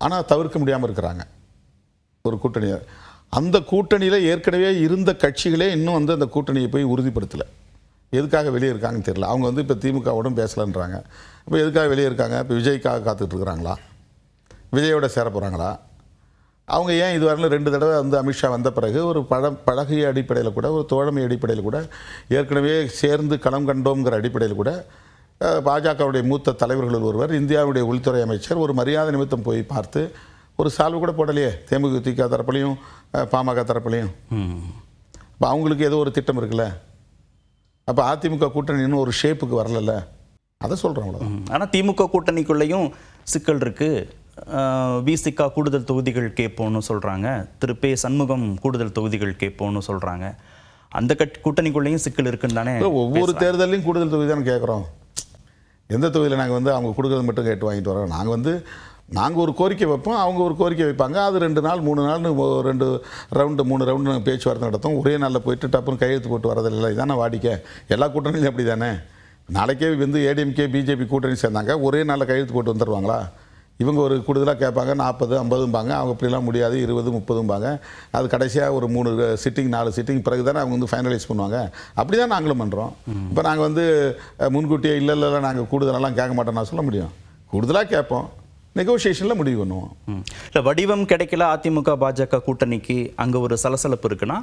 ஆனால் தவிர்க்க முடியாமல் இருக்கிறாங்க ஒரு கூட்டணியை. அந்த கூட்டணியில் ஏற்கனவே இருந்த கட்சிகளே இன்னும் வந்து அந்த கூட்டணியை போய் உறுதிப்படுத்தலை. எதுக்காக வெளியே இருக்காங்கன்னு தெரியல. அவங்க வந்து இப்போ திமுகவோடும் பேசலைன்றாங்க. இப்போ எதுக்காக வெளியே இருக்காங்க? இப்போ விஜய்க்காக காத்துக்கிட்டு இருக்கிறாங்களா? விஜயோட சேர போகிறாங்களா? அவங்க ஏன் இதுவரையிலும் 2 தடவை வந்து அமித்ஷா வந்த பிறகு ஒரு பழகிய அடிப்படையில் கூட, ஒரு தோழமை அடிப்படையில் கூட, ஏற்கனவே சேர்ந்து களம் கண்டோங்கிற அடிப்படையில் கூட பாஜகவுடைய மூத்த தலைவர்களில் ஒருவர், இந்தியாவுடைய உள்துறை அமைச்சர், ஒரு மரியாதை நிமித்தம் போய் பார்த்து ஒரு சால்வு கூட போடலையே தேமுதிக தரப்புலையும் பாமக தரப்புலையும். இப்போ அவங்களுக்கு ஏதோ ஒரு திட்டம் இருக்குல்ல. அப்போ அதிமுக கூட்டணி இன்னும் ஒரு ஷேப்புக்கு வரல, அதை சொல்கிறோம். ஆனால் திமுக கூட்டணிக்குள்ளேயும் சிக்கல் இருக்குது. விசிகா கூடுதல் தொகுதிகள் கேட்போன்னு சொல்கிறாங்க, திரு பே சண்முகம் கூடுதல் தொகுதிகள் கேட்போன்னு சொல்கிறாங்க. அந்த கூட்டணிக்குள்ளேயும் சிக்கல் இருக்குன்னு தானே. ஒவ்வொரு தேர்தலையும் கூடுதல் தொகுதி தானே கேட்குறோம். எந்த தொகுதியில் நாங்கள் வந்து அவங்க கொடுக்குறது மட்டும் கேட்டு வாங்கிட்டு வரோம். நாங்கள் ஒரு கோரிக்கை வைப்போம், அவங்க ஒரு கோரிக்கை வைப்பாங்க. அது 2 நாள் 3 நாள்னு 2 ரவுண்டு 3 ரவுண்டு நாங்கள் பேச்சுவார்த்தை நடத்தும். ஒரே நாளில் போயிட்டு டப்புன்னு கையெழுத்து போட்டு வரதில்லை. இதானே வாடிக்கை. எல்லா கூட்டணியிலும் அப்படி தானே. நாளைக்கே வந்து ஏடிஎம்கே பிஜேபி கூட்டணி சேர்ந்தாங்க, ஒரே நாளில் கையெழுத்து போட்டு வந்துடுவாங்களா? இவங்க ஒரு கூடுதலாக கேட்பாங்க, 40-50பாங்க. அவங்க அப்படிலாம் முடியாது, 20-30பாங்க. அது கடைசியாக ஒரு 3 சிட்டிங் 4 சிட்டிங் பிறகு தானே அவங்க வந்து ஃபைனலைஸ் பண்ணுவாங்க. அப்படி தான் நாங்களும் பண்ணுறோம். இப்போ நாங்கள் வந்து முன்கூட்டியே இல்லை நாங்கள் கூடுதலெல்லாம் கேட்க மாட்டோம் நான் சொல்ல முடியும். கூடுதலாக கேட்போம், நெகோசியேஷனில் முடிவு பண்ணுவோம். இல்லை, வடிவம் கிடைக்கல அதிமுக பாஜக கூட்டணிக்கு, அங்கே ஒரு சலசலப்பு இருக்குன்னா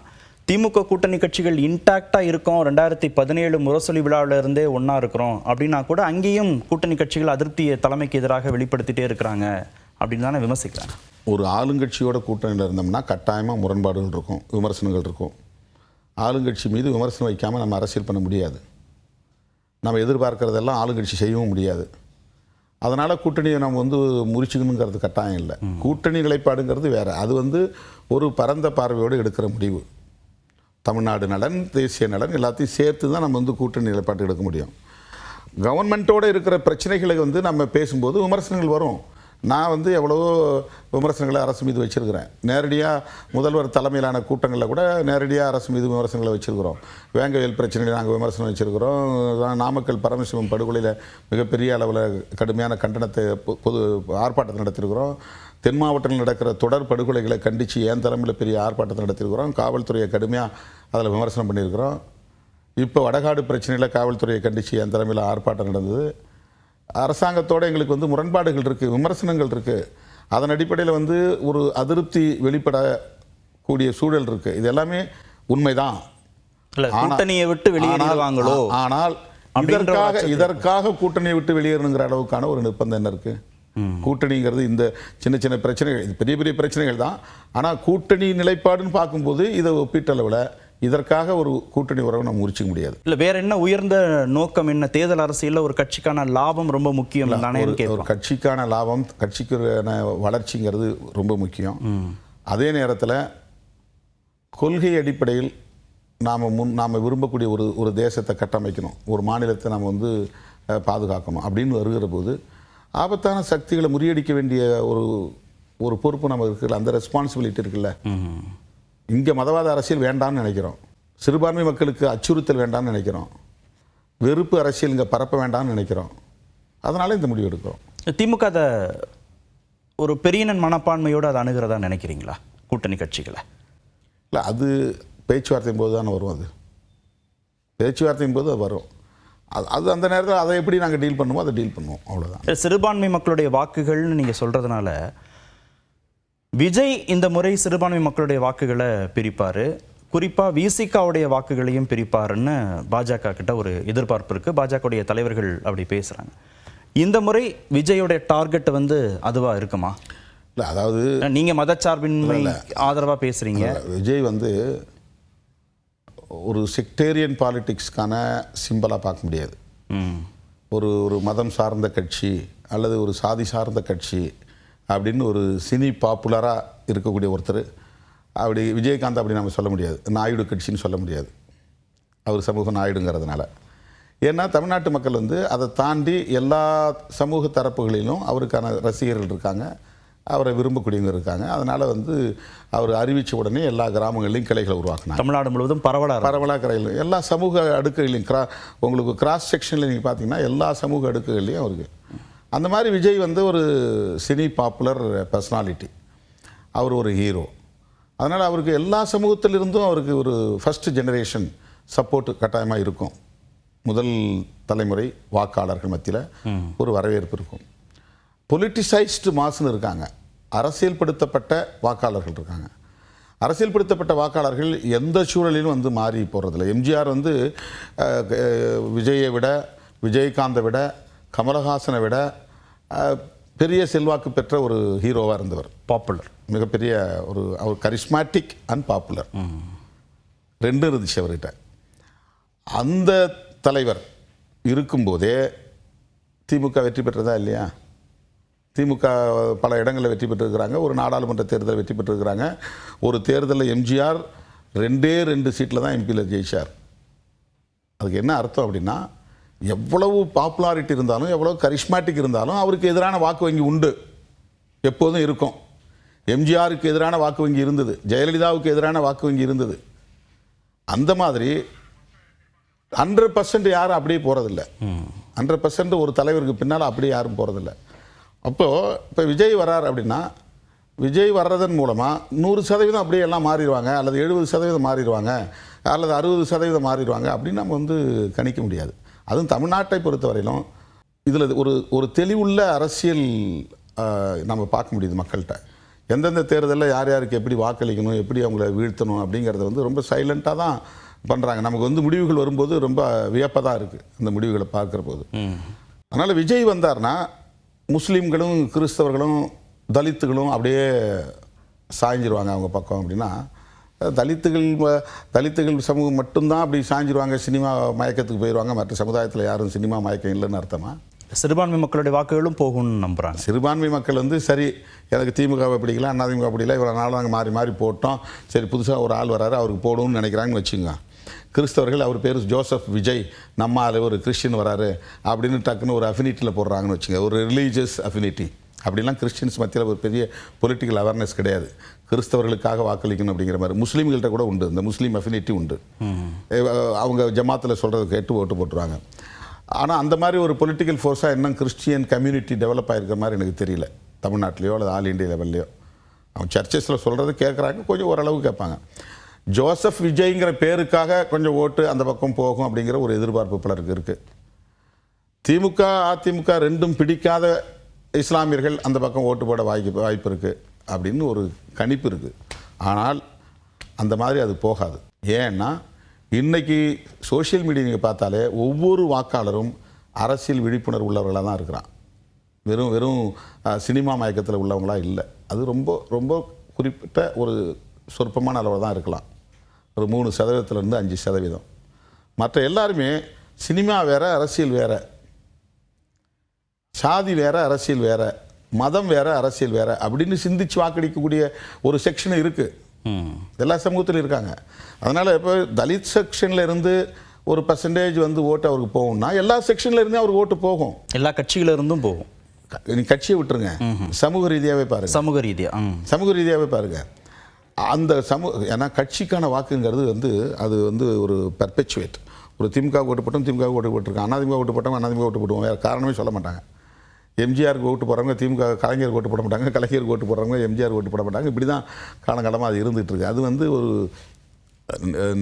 திமுக கூட்டணி கட்சிகள் இன்டாக்டாக இருக்கும், 2017 முரசொலி விழாவிலிருந்தே ஒன்றா இருக்கிறோம் அப்படின்னா கூட அங்கேயும் கூட்டணி கட்சிகள் அதிருப்தியை தலைமைக்கு எதிராக வெளிப்படுத்திட்டே இருக்கிறாங்க அப்படின்னு தானே விமர்சிக்கிறாங்க. ஒரு ஆளுங்கட்சியோட கூட்டணியில் இருந்தோம்னா கட்டாயமாக முரண்பாடுகள் இருக்கும், விமர்சனங்கள் இருக்கும். ஆளுங்கட்சி மீது விமர்சனம் வைக்காமல் நம்ம அரசியல் பண்ண முடியாது. நம்ம எதிர்பார்க்கறதெல்லாம் ஆளுங்கட்சி செய்யவும் முடியாது. அதனால் கூட்டணியை நம்ம வந்து முறிச்சுக்கணுங்கிறது கட்டாயம் இல்லை. கூட்டணி நிலைப்பாடுங்கிறது வேறு. அது வந்து ஒரு பரந்த பார்வையோடு எடுக்கிற முடிவு. தமிழ்நாடு நலன், தேசிய நலன் எல்லாத்தையும் சேர்த்து தான் நம்ம வந்து கூட்டணி நிலைப்பாட்டு எடுக்க முடியும். கவர்மெண்ட்டோடு இருக்கிற பிரச்சனைகளை வந்து நம்ம பேசும்போது விமர்சனங்கள் வரும். நான் வந்து எவ்வளவோ விமர்சனங்களை அரசு மீது வச்சுருக்கிறேன். நேரடியாக முதல்வர் தலைமையிலான கூட்டங்களில் கூட நேரடியாக அரசு மீது விமர்சனங்களை வச்சுருக்கிறோம். வேங்கவேல் பிரச்சனையில் நாங்கள் விமர்சனம் வச்சுருக்கிறோம். நாமக்கல் பரமசிவம் படுகொலையில் மிகப்பெரிய அளவில் கடுமையான கண்டனத்தை பொது ஆர்ப்பாட்டத்தை நடத்தியிருக்கிறோம். தென் மாவட்டத்தில் நடக்கிற தொடர் படுகொலைகளை கண்டித்து ஏன் தலைமையில் பெரிய ஆர்ப்பாட்டத்தை நடத்தியிருக்கிறோம். காவல்துறையை கடுமையாக அதில் விமர்சனம் பண்ணியிருக்கிறோம். இப்போ வடகாடு பிரச்சனையில் காவல்துறையை கண்டித்து என் தலைமையில் ஆர்ப்பாட்டம் நடந்தது. அரசாங்கத்தோடு எங்களுக்கு வந்து முரண்பாடுகள் இருக்குது, விமர்சனங்கள் இருக்குது. அதன் அடிப்படையில் வந்து ஒரு அதிருப்தி வெளிப்படக்கூடிய சூழல் இருக்குது. இது எல்லாமே உண்மைதான். கூட்டணியை விட்டு வெளியேறுவாங்களோ, ஆனால் இதற்காக கூட்டணியை விட்டு வெளியேறணுங்கிற அளவுக்கான ஒரு நிர்பந்தம் என்ன இருக்குது? கூட்டணிங்கிறது இந்த சின்ன சின்ன பிரச்சனைகள், இது பெரிய பெரிய பிரச்சனைகள் தான். ஆனால் கூட்டணி நிலைப்பாடுன்னு பார்க்கும்போது இதை ஒப்பீட்டளவில் இதற்காக ஒரு கூட்டணி உறவை நம்ம முறிச்சிக்க முடியாது. இல்லை, வேற என்ன உயர்ந்த நோக்கம் என்ன? தேர்தல் அரசியலில் ஒரு கட்சிக்கான லாபம் ரொம்ப முக்கியம் தானே. ஒரு கட்சிக்கான லாபம், கட்சிக்கான வளர்ச்சிங்கிறது ரொம்ப முக்கியம். அதே நேரத்தில் கொள்கை அடிப்படையில் நாம் விரும்பக்கூடிய ஒரு தேசத்தை கட்டமைக்கணும், ஒரு மாநிலத்தை நாம் வந்து பாதுகாக்கணும் அப்படின்னு வருகிற போது ஆபத்தான சக்திகளை முறியடிக்க வேண்டிய ஒரு பொறுப்பு நம்ம இருக்குல்ல, அந்த ரெஸ்பான்சிபிலிட்டி இருக்குல்ல. இங்கே மதவாத அரசியல் வேண்டாம்னு நினைக்கிறோம், சிறுபான்மை மக்களுக்கு அச்சுறுத்தல் வேண்டாம்னு நினைக்கிறோம், வெறுப்பு அரசியல் இங்கே பரப்ப வேண்டாம்னு நினைக்கிறோம். அதனால இந்த முடிவு எடுக்கிறோம். திமுக அதை ஒரு பெரியனன் மனப்பான்மையோடு அதை அணுகிறதா நினைக்கிறீங்களா கூட்டணி கட்சிகளை? இல்லை, அது பேச்சுவார்த்தையின் போது தானே வரும். அது பேச்சுவார்த்தையின் போது அது வரும். அது அந்த நேரத்தில் அதை எப்படி நாங்கள் டீல் பண்ணுமோ அதை டீல் பண்ணுவோம், அவ்வளோதான். சிறுபான்மை மக்களுடைய வாக்குகள்னு நீங்கள் சொல்கிறதுனால விஜய் இந்த முறை சிறுபான்மை மக்களுடைய வாக்குகளை பிரிப்பார், குறிப்பாக விசிகாவுடைய வாக்குகளையும் பிரிப்பாருன்னு பாஜக கிட்ட ஒரு எதிர்பார்ப்பு இருக்குது. பாஜகவுடைய தலைவர்கள் அப்படி பேசுகிறாங்க. இந்த முறை விஜயோடைய டார்கெட் அதுவாக இருக்குமா? இல்லை, அதாவது நீங்கள் மதச்சார்பின்மை ஆதரவாக பேசுகிறீங்க. விஜய் ஒரு செக்டேரியன் பாலிட்டிக்ஸ்க்கான சிம்பலாக பார்க்க முடியாது. ஒரு மதம் சார்ந்த கட்சி அல்லது ஒரு சாதி சார்ந்த கட்சி அப்படின்னு ஒரு சினி பாப்புலராக இருக்கக்கூடிய ஒருத்தர் அப்படி விஜயகாந்த் அப்படி நம்ம சொல்ல முடியாது. நாயுடு கட்சின்னு சொல்ல முடியாது, அவர் சமூக நாயுடுங்கிறதுனால. ஏன்னா தமிழ்நாட்டு மக்கள் அதை தாண்டி எல்லா சமூக தரப்புகளிலும் அவருக்கான ரசிகர்கள் இருக்காங்க, அவரை விரும்பக்கூடியவங்க இருக்காங்க. அதனால் அவர் அறிவித்த உடனே எல்லா கிராமங்களையும் கிளைகளை உருவாக்கினாங்க. தமிழ்நாடு முழுவதும் பரவலாக கிளைகள் எல்லா சமூக அடுக்குகளையும் உங்களுக்கு கிராஸ் செக்ஷனில் நீங்கள் பார்த்தீங்கன்னா எல்லா சமூக அடுக்குகள்லையும் அவருக்கு அந்த மாதிரி விஜய் ஒரு சினி பாப்புலர் பர்சனாலிட்டி, அவர் ஒரு ஹீரோ. அதனால் அவருக்கு எல்லா சமூகத்திலிருந்தும் அவருக்கு ஒரு ஃபஸ்ட்டு ஜெனரேஷன் சப்போர்ட் கட்டாயமாக இருக்கும். முதல் தலைமுறை வாக்காளர்கள் மத்தியில் ஒரு வரவேற்பு இருக்கும். பொலிட்டிசைஸ்டு மாஸ்ன்னு இருக்காங்க, அரசியல்படுத்தப்பட்ட வாக்காளர்கள் இருக்காங்க. அரசியல்படுத்தப்பட்ட வாக்காளர்கள் எந்த சூழலிலும் மாறி போகிறதில்ல. எம்ஜிஆர் விஜயை விட, விஜயகாந்தை விட, கமலஹாசனை விட பெரிய செல்வாக்கு பெற்ற ஒரு ஹீரோவாக இருந்தவர். பாப்புலர், மிகப்பெரிய அவர் கரிஸ்மேட்டிக் அண்ட் பாப்புலர் ரெண்டும் இருந்துச்சு அவர்கிட்ட. அந்த தலைவர் இருக்கும்போதே திமுக வெற்றி பெற்றதா இல்லையா? திமுக பல இடங்களில் வெற்றி பெற்றிருக்கிறாங்க. ஒரு நாடாளுமன்ற தேர்தல் வெற்றி பெற்றிருக்கிறாங்க. ஒரு தேர்தலில் எம்ஜிஆர் 2 சீட்டில் தான் எம்பியில் ஜெயிச்சார். அதுக்கு என்ன அர்த்தம் அப்படின்னா, எவ்வளவு பாப்புலாரிட்டி இருந்தாலும், எவ்வளவு கரிஸ்மேட்டிக் இருந்தாலும் அவருக்கு எதிரான வாக்கு வங்கி உண்டு, எப்போதும் இருக்கும். எம்ஜிஆருக்கு எதிரான வாக்கு வங்கி இருந்தது, ஜெயலலிதாவுக்கு எதிரான வாக்கு வங்கி இருந்தது. அந்த மாதிரி 100% யாரும் அப்படியே போகிறதில்ல. 100% ஒரு தலைவருக்கு பின்னால் அப்படியே யாரும் போகிறதில்ல. அப்போது இப்போ விஜய் வர்றார் அப்படின்னா, விஜய் வர்றதன் மூலமாக 100% அப்படியே எல்லாம் மாறிடுவாங்க, அல்லது 70% மாறிடுவாங்க, அல்லது 60% மாறிடுவாங்க அப்படின்னு நம்ம கணிக்க முடியாது. அதுவும் தமிழ்நாட்டை பொறுத்தவரையிலும் இதில் ஒரு தெளிவுள்ள அரசியல் நம்ம பார்க்க முடியுது மக்கள்கிட்ட. எந்தெந்த தேர்தலில் யார் யாருக்கு எப்படி வாக்களிக்கணும், எப்படி அவங்கள வீழ்த்தணும் அப்படிங்கிறத ரொம்ப சைலண்ட்டாக தான் பண்ணுறாங்க. நமக்கு முடிவுகள் வரும்போது ரொம்ப வியப்பாக தான் இருக்குது அந்த முடிவுகளை பார்க்குற போது. அதனால் விஜய் வந்தார்னா முஸ்லீம்களும் கிறிஸ்தவர்களும் தலித்துகளும் அப்படியே சாய்ஞ்சிருவாங்க அவங்க பக்கம். அப்படின்னா தலித்துகள் சமூகம் மட்டும்தான் அப்படி சாய்ஞ்சிருவாங்க, சினிமா மயக்கத்துக்கு போயிடுவாங்க, மற்ற சமுதாயத்தில் யாரும் சினிமா மயக்கம் இல்லைன்னு அர்த்தமா? சிறுபான்மை மக்களுடைய வாக்குகளும் போகும்னு நம்புகிறாங்க. சிறுபான்மை மக்கள் சரி, எனக்கு திமுகவை பிடிக்கல, அதிமுக பிடிக்கல, இவ்வளோ நாள் நாங்கள் மாறி மாறி போட்டோம், சரி புதுசாக ஒரு ஆள் வராரு அவருக்கு போடணும்னு நினைக்கிறாங்கன்னு வச்சுங்க. கிறிஸ்தவர்கள் அவர் பேர் ஜோசப் விஜய், நம்ம ஆள் ஒரு கிறிஸ்டின் வராரு அப்படின்னு டக்குன்னு ஒரு அஃபினிட்டியில் போடுறாங்கன்னு வச்சுங்க, ஒரு ரிலீஜியஸ் அஃபினிட்டி. அப்படிலாம் கிறிஸ்டின்ஸ் மத்தியில் ஒரு பெரிய பொலிட்டிக்கல் அவேர்னஸ் கிடையாது. கிறிஸ்தவர்களுக்காக வாக்களிக்கணும் அப்படிங்கிற மாதிரி முஸ்லீம்கள்கிட்ட கூட உண்டு, இந்த முஸ்லீம் அஃபினிட்டி உண்டு. அவங்க ஜமாத்தில் சொல்கிறது கேட்டு ஓட்டு போட்டுருவாங்க. ஆனால் அந்த மாதிரி ஒரு பொலிட்டிக்கல் ஃபோர்ஸாக இன்னும் கிறிஸ்டியன் கம்யூனிட்டி டெவலப் ஆகிருக்கிற மாதிரி எனக்கு தெரியல, தமிழ்நாட்டிலையோ அல்லது ஆல் இண்டியா லெவல்லையோ. அவங்க சர்ச்சஸில் சொல்கிறது கேட்குறாங்க, கொஞ்சம் ஓரளவு கேட்பாங்க. ஜோசப் விஜய்ங்கிற பேருக்காக கொஞ்சம் ஓட்டு அந்த பக்கம் போகும் அப்படிங்கிற ஒரு எதிர்பார்ப்பு பலருக்கு இருக்குது. திமுக அதிமுக ரெண்டும் பிடிக்காத இஸ்லாமியர்கள் அந்த பக்கம் ஓட்டு போட வாய்ப்பு இருக்குது அப்படின்னு ஒரு கணிப்பு இருக்குது. ஆனால் அந்த மாதிரி அது போகாது. ஏன்னா இன்றைக்கி சோஷியல் மீடியா நீங்கள் பார்த்தாலே ஒவ்வொரு வாக்காளரும் அரசியல் விழிப்புணர்வு உள்ளவர்களாக தான் இருக்கிறான். வெறும் சினிமா மயக்கத்தில் உள்ளவங்களாக இல்லை. அது ரொம்ப ரொம்ப குறிப்பிட்ட ஒரு சொற்பமான அளவில் தான் இருக்கலாம், ஒரு 3%-5%. மற்ற எல்லாருமே சினிமா வேறு, அரசியல் வேறு, சாதி வேறு, அரசியல் வேறு, மதம் வேறு, அரசியல் வேறு அப்படின்னு சிந்திச்சு வாக்களிக்கக்கூடிய ஒரு செக்ஷன் இருக்குது, எல்லா சமூகத்திலும் இருக்காங்க. அதனால் இப்போ தலித் செக்ஷனில் இருந்து ஒரு பர்சன்டேஜ் ஓட்டு அவருக்கு போகும்னா எல்லா செக்ஷனில் இருந்தே அவருக்கு ஓட்டு போகும், எல்லா கட்சியில இருந்தும் போகும். நீங்கள் கட்சியை விட்டுருங்க, சமூக ரீதியாகவே பாருங்கள், சமூக ரீதியாகவே பாருங்கள். அந்த ஏன்னா கட்சிக்கான வாக்குங்கிறது அது ஒரு பெர்பெச்சுவேட். ஒரு திமுக ஓட்டு போட்டோம், திமுக ஓட்டு போட்டிருக்காங்க, அதிமுக ஓட்டு போட்டோம், அதிமுக ஓட்டு போட்டுவோம், வேறு காரணமே சொல்ல மாட்டாங்க. எம்ஜிஆருக்கு ஓட்டு போடுறவங்க திமுக கலைஞருக்கு ஓட்டு போட மாட்டாங்க, கலைஞருக்கு ஓட்டு போடுறவங்க எம்ஜிஆர் ஓட்டு போட மாட்டாங்க. இப்படி தான் காலங்காலமாக அது இருந்துகிட்டு இருக்கு. அது வந்து ஒரு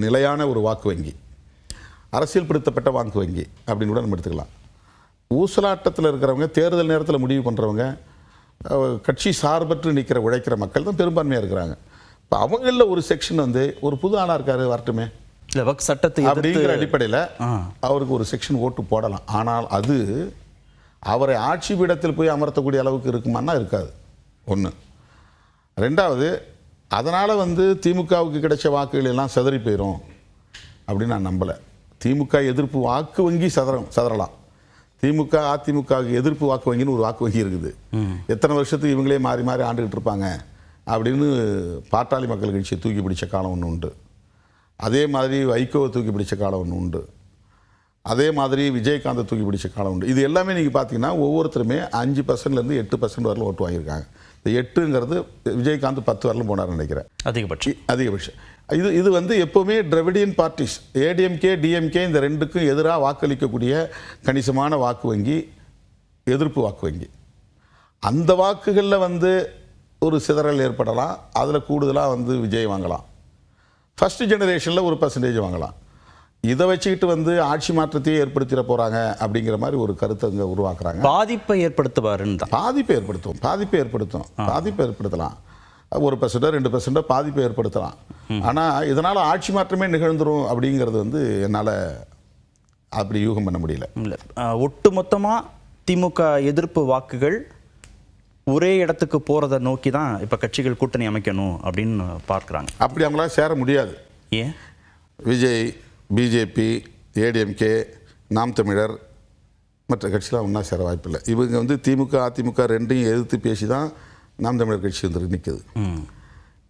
நிலையான ஒரு வாக்கு வங்கி, அரசியல்படுத்தப்பட்ட வாக்கு வங்கி அப்படின்னு கூட நம்ம எடுத்துக்கலாம். ஊசலாட்டத்தில் இருக்கிறவங்க, தேர்தல் நேரத்தில் முடிவு பண்ணுறவங்க, கட்சி சார்பற்று நிற்கிற உழைக்கிற மக்கள் தான் பெரும்பான்மையாக இருக்கிறாங்க. இப்போ அவங்களில் ஒரு செக்ஷன் வந்து ஒரு புது ஆளாக இருக்காரு வரட்டுமே இல்லை வக் சட்டத்தை அப்படிங்கிற அடிப்படையில் அவருக்கு ஒரு செக்ஷன் ஓட்டு போடலாம். ஆனால் அது அவரை ஆட்சி பீடத்தில் போய் அமர்த்தக்கூடிய அளவுக்கு இருக்குமான்னா இருக்காது. ஒன்று. ரெண்டாவது, அதனால் வந்து திமுகவுக்கு கிடைச்ச வாக்குகள் எல்லாம் சிதறி போயிடும் அப்படின்னு நான் நம்பலை. திமுக எதிர்ப்பு வாக்கு வங்கி சதறலாம். திமுக அதிமுகவுக்கு எதிர்ப்பு வாக்கு வங்கின்னு ஒரு வாக்கு வங்கி இருக்குது. எத்தனை வருஷத்துக்கு இவங்களே மாறி மாறி ஆண்டுகிட்டு இருப்பாங்க அப்படின்னு பாட்டாளி மக்கள் கட்சியை தூக்கி பிடிச்ச காலம் ஒன்று உண்டு. அதே மாதிரி வைகோவை தூக்கி பிடிச்ச காலம் ஒன்று உண்டு. அதே மாதிரி விஜயகாந்தை தூக்கி பிடிச்ச காலம் உண்டு. இது எல்லாமே நீங்கள் பார்த்தீங்கன்னா ஒவ்வொருத்தருமே 5%லேருந்து 8% வரலும் ஓட்டு வாங்கியிருக்காங்க. இந்த 8ங்கிறது விஜயகாந்த் 10 வரலும் போனார்னு நினைக்கிறேன், அதிகபட்சம். இது வந்து எப்போவுமே திராவிடியன் பார்ட்டிஸ், ஏடிஎம்கே டிஎம்கே இந்த ரெண்டுக்கும் எதிராக வாக்களிக்கக்கூடிய கணிசமான வாக்கு வங்கி எதிர்ப்பு வாக்கு வங்கி. அந்த வாக்குகளில் வந்து ஒரு சிதறல் ஏற்படலாம். அதில் கூடுதலாக வந்து விஜய் வாங்கலாம். ஃபர்ஸ்ட் ஜெனரேஷனில் ஒரு % வாங்கலாம். இதை வச்சுக்கிட்டு வந்து ஆட்சி மாற்றத்தையே ஏற்படுத்திட போகிறாங்க அப்படிங்கிற மாதிரி ஒரு கருத்தை அங்கே உருவாக்குறாங்க. பாதிப்பை ஏற்படுத்துவாருன்னு தான். பாதிப்பை ஏற்படுத்தலாம். 1% 2% பாதிப்பை ஏற்படுத்தலாம். ஆனால் இதனால் ஆட்சி மாற்றமே நிகழ்ந்துரும் அப்படிங்கிறது வந்து என்னால் அப்படி யூகம் பண்ண முடியல. இல்லை, ஒட்டு மொத்தமாக திமுக எதிர்ப்பு வாக்குகள் ஒரே இடத்துக்கு போகிறத நோக்கி தான் இப்போ கட்சிகள் கூட்டணி அமைக்கணும் அப்படின்னு பார்க்குறாங்க. அப்படி அவங்களால சேர முடியாது. ஏன்? விஜய், பிஜேபி, ஏடிஎம்கே, நாம் தமிழர் மற்ற கட்சியெலாம் ஒன்றா சேர வாய்ப்பில்லை. இவங்க வந்து திமுக அதிமுக ரெண்டையும் எதிர்த்து பேசி தான் நாம் தமிழர் கட்சி வந்து நிற்குது.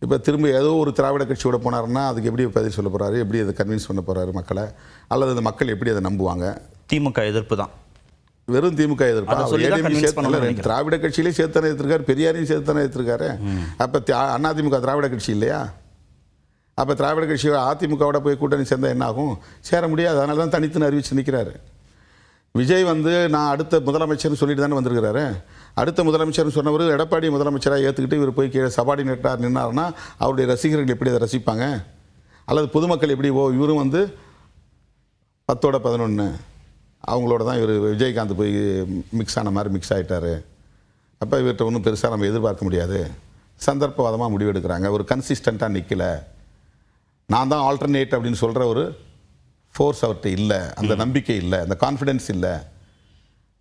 இப்போ திரும்ப ஏதோ ஒரு திராவிட கட்சியோட போனாருன்னா அதுக்கு எப்படி பதில் சொல்ல போகிறாரு, எப்படி அதை கன்வின்ஸ் பண்ண போகிறாரு மக்களை, அல்லது அந்த மக்கள் எப்படி அதை நம்புவாங்க? திமுக எதிர்ப்பு தான், வெறும் திமுக எதிர்ப்பு. திராவிட கட்சியிலே சேர்த்தானே எடுத்திருக்காரு, பெரியாரையும் சேர்த்தானே எடுத்திருக்காரு. அப்போ அதிமுக திராவிட கட்சி இல்லையா? அப்போ திராவிட கட்சி அதிமுகவோட போய் கூட்டணி சேர்ந்தால் என்ன ஆகும்? சேர முடியாது. அதனால தான் தனித்துன்னு அறிவிச்சு நிற்கிறாரு. விஜய் வந்து நான் அடுத்த முதலமைச்சர்னு சொல்லிட்டு தானே வந்திருக்கிறாரு. அடுத்த முதலமைச்சர்னு சொன்னவர் எடப்பாடி முதலமைச்சராக ஏற்றுக்கிட்டு இவர் போய் கீழே சபார்டினேட்டாக நின்னார்னா அவருடைய ரசிகர்கள் எப்படி அதை ரசிப்பாங்க? அல்லது பொதுமக்கள் எப்படி இவரும் வந்து 10-11 அவங்களோட தான் இவர் விஜயகாந்த் போய் மிக்ஸ் ஆன மாதிரி மிக்ஸ் ஆகிட்டார். அப்போ இவர்கிட்ட ஒன்றும் பெருசாக நம்ம எதிர்பார்க்க முடியாது. சந்தர்ப்பவாதமாக முடிவெடுக்கிறாங்க. ஒரு கன்சிஸ்டண்ட்டாக நிற்கலை. நான் தான் ஆல்டர்னேட் அப்படின்னு சொல்கிற ஒரு ஃபோர்ஸ் அவர்கிட்ட இல்லை, அந்த நம்பிக்கை இல்லை, அந்த கான்ஃபிடென்ஸ் இல்லை.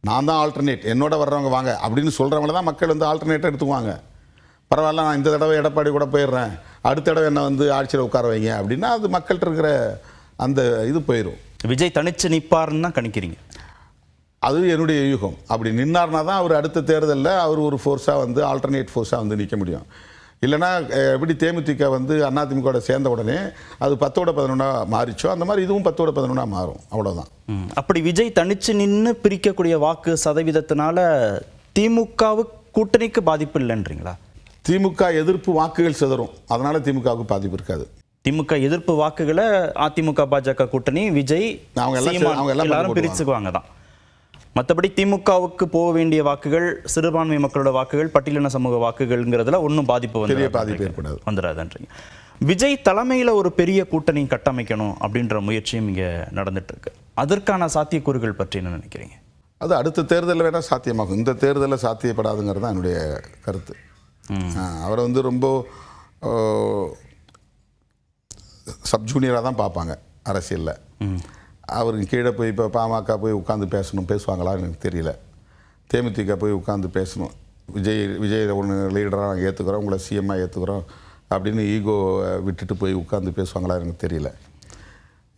நான் தான் ஆல்டர்னேட், என்னோட வர்றவங்க வாங்க அப்படின்னு சொல்கிறவங்கள தான் மக்கள் வந்து ஆல்டர்னேட்டாக எடுத்துக்குவாங்க. பரவாயில்ல, நான் இந்த தடவை எடப்பாடி கூட போயிடுறேன், அடுத்த தடவை என்ன வந்து ஆட்சியில் உட்கார வைங்க அப்படின்னா அது மக்கள்கிட்ட இருக்கிற அந்த இது போயிடும். விஜய் தனிச்சு நிற்பாருன்னு தான் கணிக்கிறீங்க? அது என்னுடைய யூகம். அப்படி நின்னார்னா தான் அவர் அடுத்த தேர்தலில் அவர் ஒரு ஃபோர்ஸாக வந்து ஆல்டர்னேட் ஃபோர்ஸாக வந்து நிற்க முடியும். இல்லைனா எப்படி தேமுதிக வந்து அதிமுக சேர்ந்த உடனே அது 10-11 மாறிச்சோ அந்த மாதிரி இதுவும் 10-11 மாறும், அவ்வளோதான். அப்படி விஜய் தனிச்சு நின்று பிரிக்கக்கூடிய வாக்கு சதவீதத்தினால திமுகவுக்கு கூட்டணிக்கு பாதிப்பு இல்லைன்றீங்களா? திமுக எதிர்ப்பு வாக்குகள் சிதறும், அதனால திமுகவுக்கு பாதிப்பு இருக்காது. திமுக எதிர்ப்பு வாக்குகளை அதிமுக பாஜக கூட்டணி விஜய் அவங்க எல்லாரும் பிரிச்சுக்குவாங்க தான். மற்றபடி திமுகவுக்கு போக வேண்டிய வாக்குகள், சிறுபான்மை மக்களோட வாக்குகள், பட்டியலின சமூக வாக்குகள்ங்கிறதுல ஒன்றும் பாதிப்பு வந்துடாதுன்றீங்க. விஜய் தலைமையில் ஒரு பெரிய கூட்டணி கட்டமைக்கணும் அப்படின்ற முயற்சியும் இங்கே நடந்துட்டு இருக்கு. அதற்கான சாத்தியக்கூறுகள் பற்றி என்ன நினைக்கிறீங்க? அது அடுத்த தேர்தலில் வேணால் சாத்தியமாகும், இந்த தேர்தலில் சாத்தியப்படாதுங்கிறது தான் என்னுடைய கருத்து. அவரை வந்து ரொம்ப சப்ஜூனியராக தான் பார்ப்பாங்க அரசியலில். அவருக்கு கீழே போய் இப்போ பாமக போய் உட்காந்து பேசுவாங்களான்னு எனக்கு தெரியல. தேமுதிக போய் உட்காந்து பேசணும், விஜய் ஒன்று லீடராக நாங்கள் ஏற்றுக்கிறோம், உங்களை சிஎம்மாக ஏற்றுக்கிறோம் அப்படின்னு ஈகோ விட்டுட்டு போய் உட்காந்து பேசுவாங்களா எனக்கு தெரியல.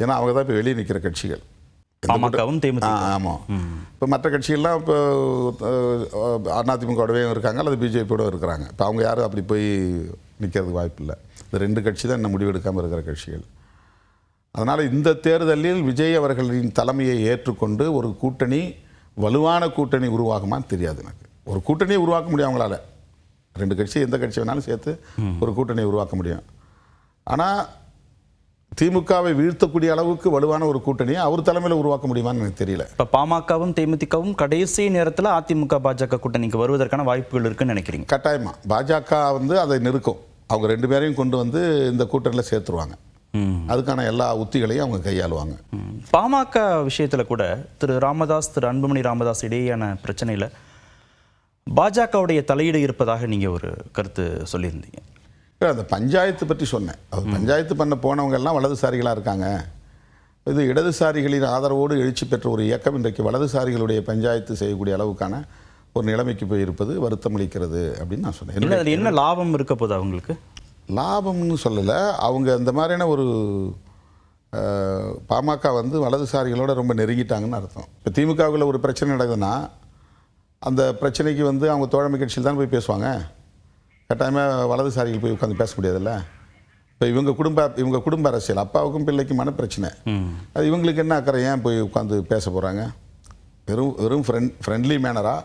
ஏன்னா அவங்க தான் இப்போ வெளியே நிற்கிற கட்சிகள். ஆமாம். இப்போ மற்ற கட்சிகள்லாம் இப்போ அதிமுகவோடவே இருக்காங்க அல்லது பிஜேபியோட இருக்கிறாங்க. இப்போ அவங்க யாரும் அப்படி போய் நிற்கிறதுக்கு வாய்ப்பு இல்லை. இந்த 2 கட்சி தான் இன்னும் முடிவெடுக்காமல் இருக்கிற கட்சிகள். அதனால் இந்த தேர்தலில் விஜய் அவர்களின் தலைமையை ஏற்றுக்கொண்டு ஒரு கூட்டணி, வலுவான கூட்டணி உருவாகுமான்னு தெரியாது எனக்கு. ஒரு கூட்டணியை உருவாக்க முடியும் அவங்களால. 2 கட்சி எந்த கட்சி வேணாலும் சேர்த்து ஒரு கூட்டணியை உருவாக்க முடியும். ஆனால் திமுகவை வீழ்த்தக்கூடிய அளவுக்கு வலுவான ஒரு கூட்டணியை அவர் தலைமையில் உருவாக்க முடியுமான்னு எனக்கு தெரியல. இப்போ பாமகவும் தேமுதிகவும் கடைசி நேரத்தில் அதிமுக பாஜக கூட்டணிக்கு வருவதற்கான வாய்ப்புகள் இருக்குன்னு நினைக்கிறீங்க? கட்டாயமா பாஜக வந்து அதை நிறுக்கும். அவங்க 2 பேரையும் கொண்டு வந்து இந்த கூட்டணியில் சேர்த்துருவாங்க. அதுக்கான எல்லா உத்திகளையும் அவங்க கையாளுவாங்க. பாமக விஷயத்தில் கூட திரு ராமதாஸ், திரு அன்புமணி ராமதாஸ் இடையேயான பிரச்சனையில் பாஜகவுடைய தலையீடு இருப்பதாக நீங்கள் ஒரு கருத்து சொல்லியிருந்தீங்க. அந்த பஞ்சாயத்து பற்றி சொன்னேன். அது பஞ்சாயத்து பண்ண போனவங்க எல்லாம் வலதுசாரிகளாக இருக்காங்க. இது இடதுசாரிகளின் ஆதரவோடு எழுச்சி பெற்ற ஒரு இயக்கம் இன்றைக்கு வலதுசாரிகளுடைய பஞ்சாயத்து செய்யக்கூடிய அளவுக்கான ஒரு நிலைமைக்கு போய் இருப்பது வருத்தம் அளிக்கிறது அப்படின்னு நான் சொன்னேன். அதில் என்ன லாபம் இருக்க போது அவங்களுக்கு? லாபம்னு சொல்லலை. அவங்க இந்த மாதிரியான ஒரு பாமக வந்து வலதுசாரிகளோட ரொம்ப நெருங்கிட்டாங்கன்னு அர்த்தம். இப்போ திமுகவில் ஒரு பிரச்சனை நடக்குதுன்னா அந்த பிரச்சனைக்கு வந்து அவங்க தோழமை கட்சியில் தான் போய் பேசுவாங்க. கட்டாயமாக வலதுசாரிகள் போய் உட்காந்து பேச முடியாதுல்ல. இப்போ இவங்க குடும்ப அரசியல், அப்பாவுக்கும் பிள்ளைக்குமான பிரச்சனை. அது இவங்களுக்கு என்ன அக்கறை? ஏன் போய் உட்காந்து பேச போகிறாங்க? வெறும் ஃப்ரெண்ட்லி மேனரா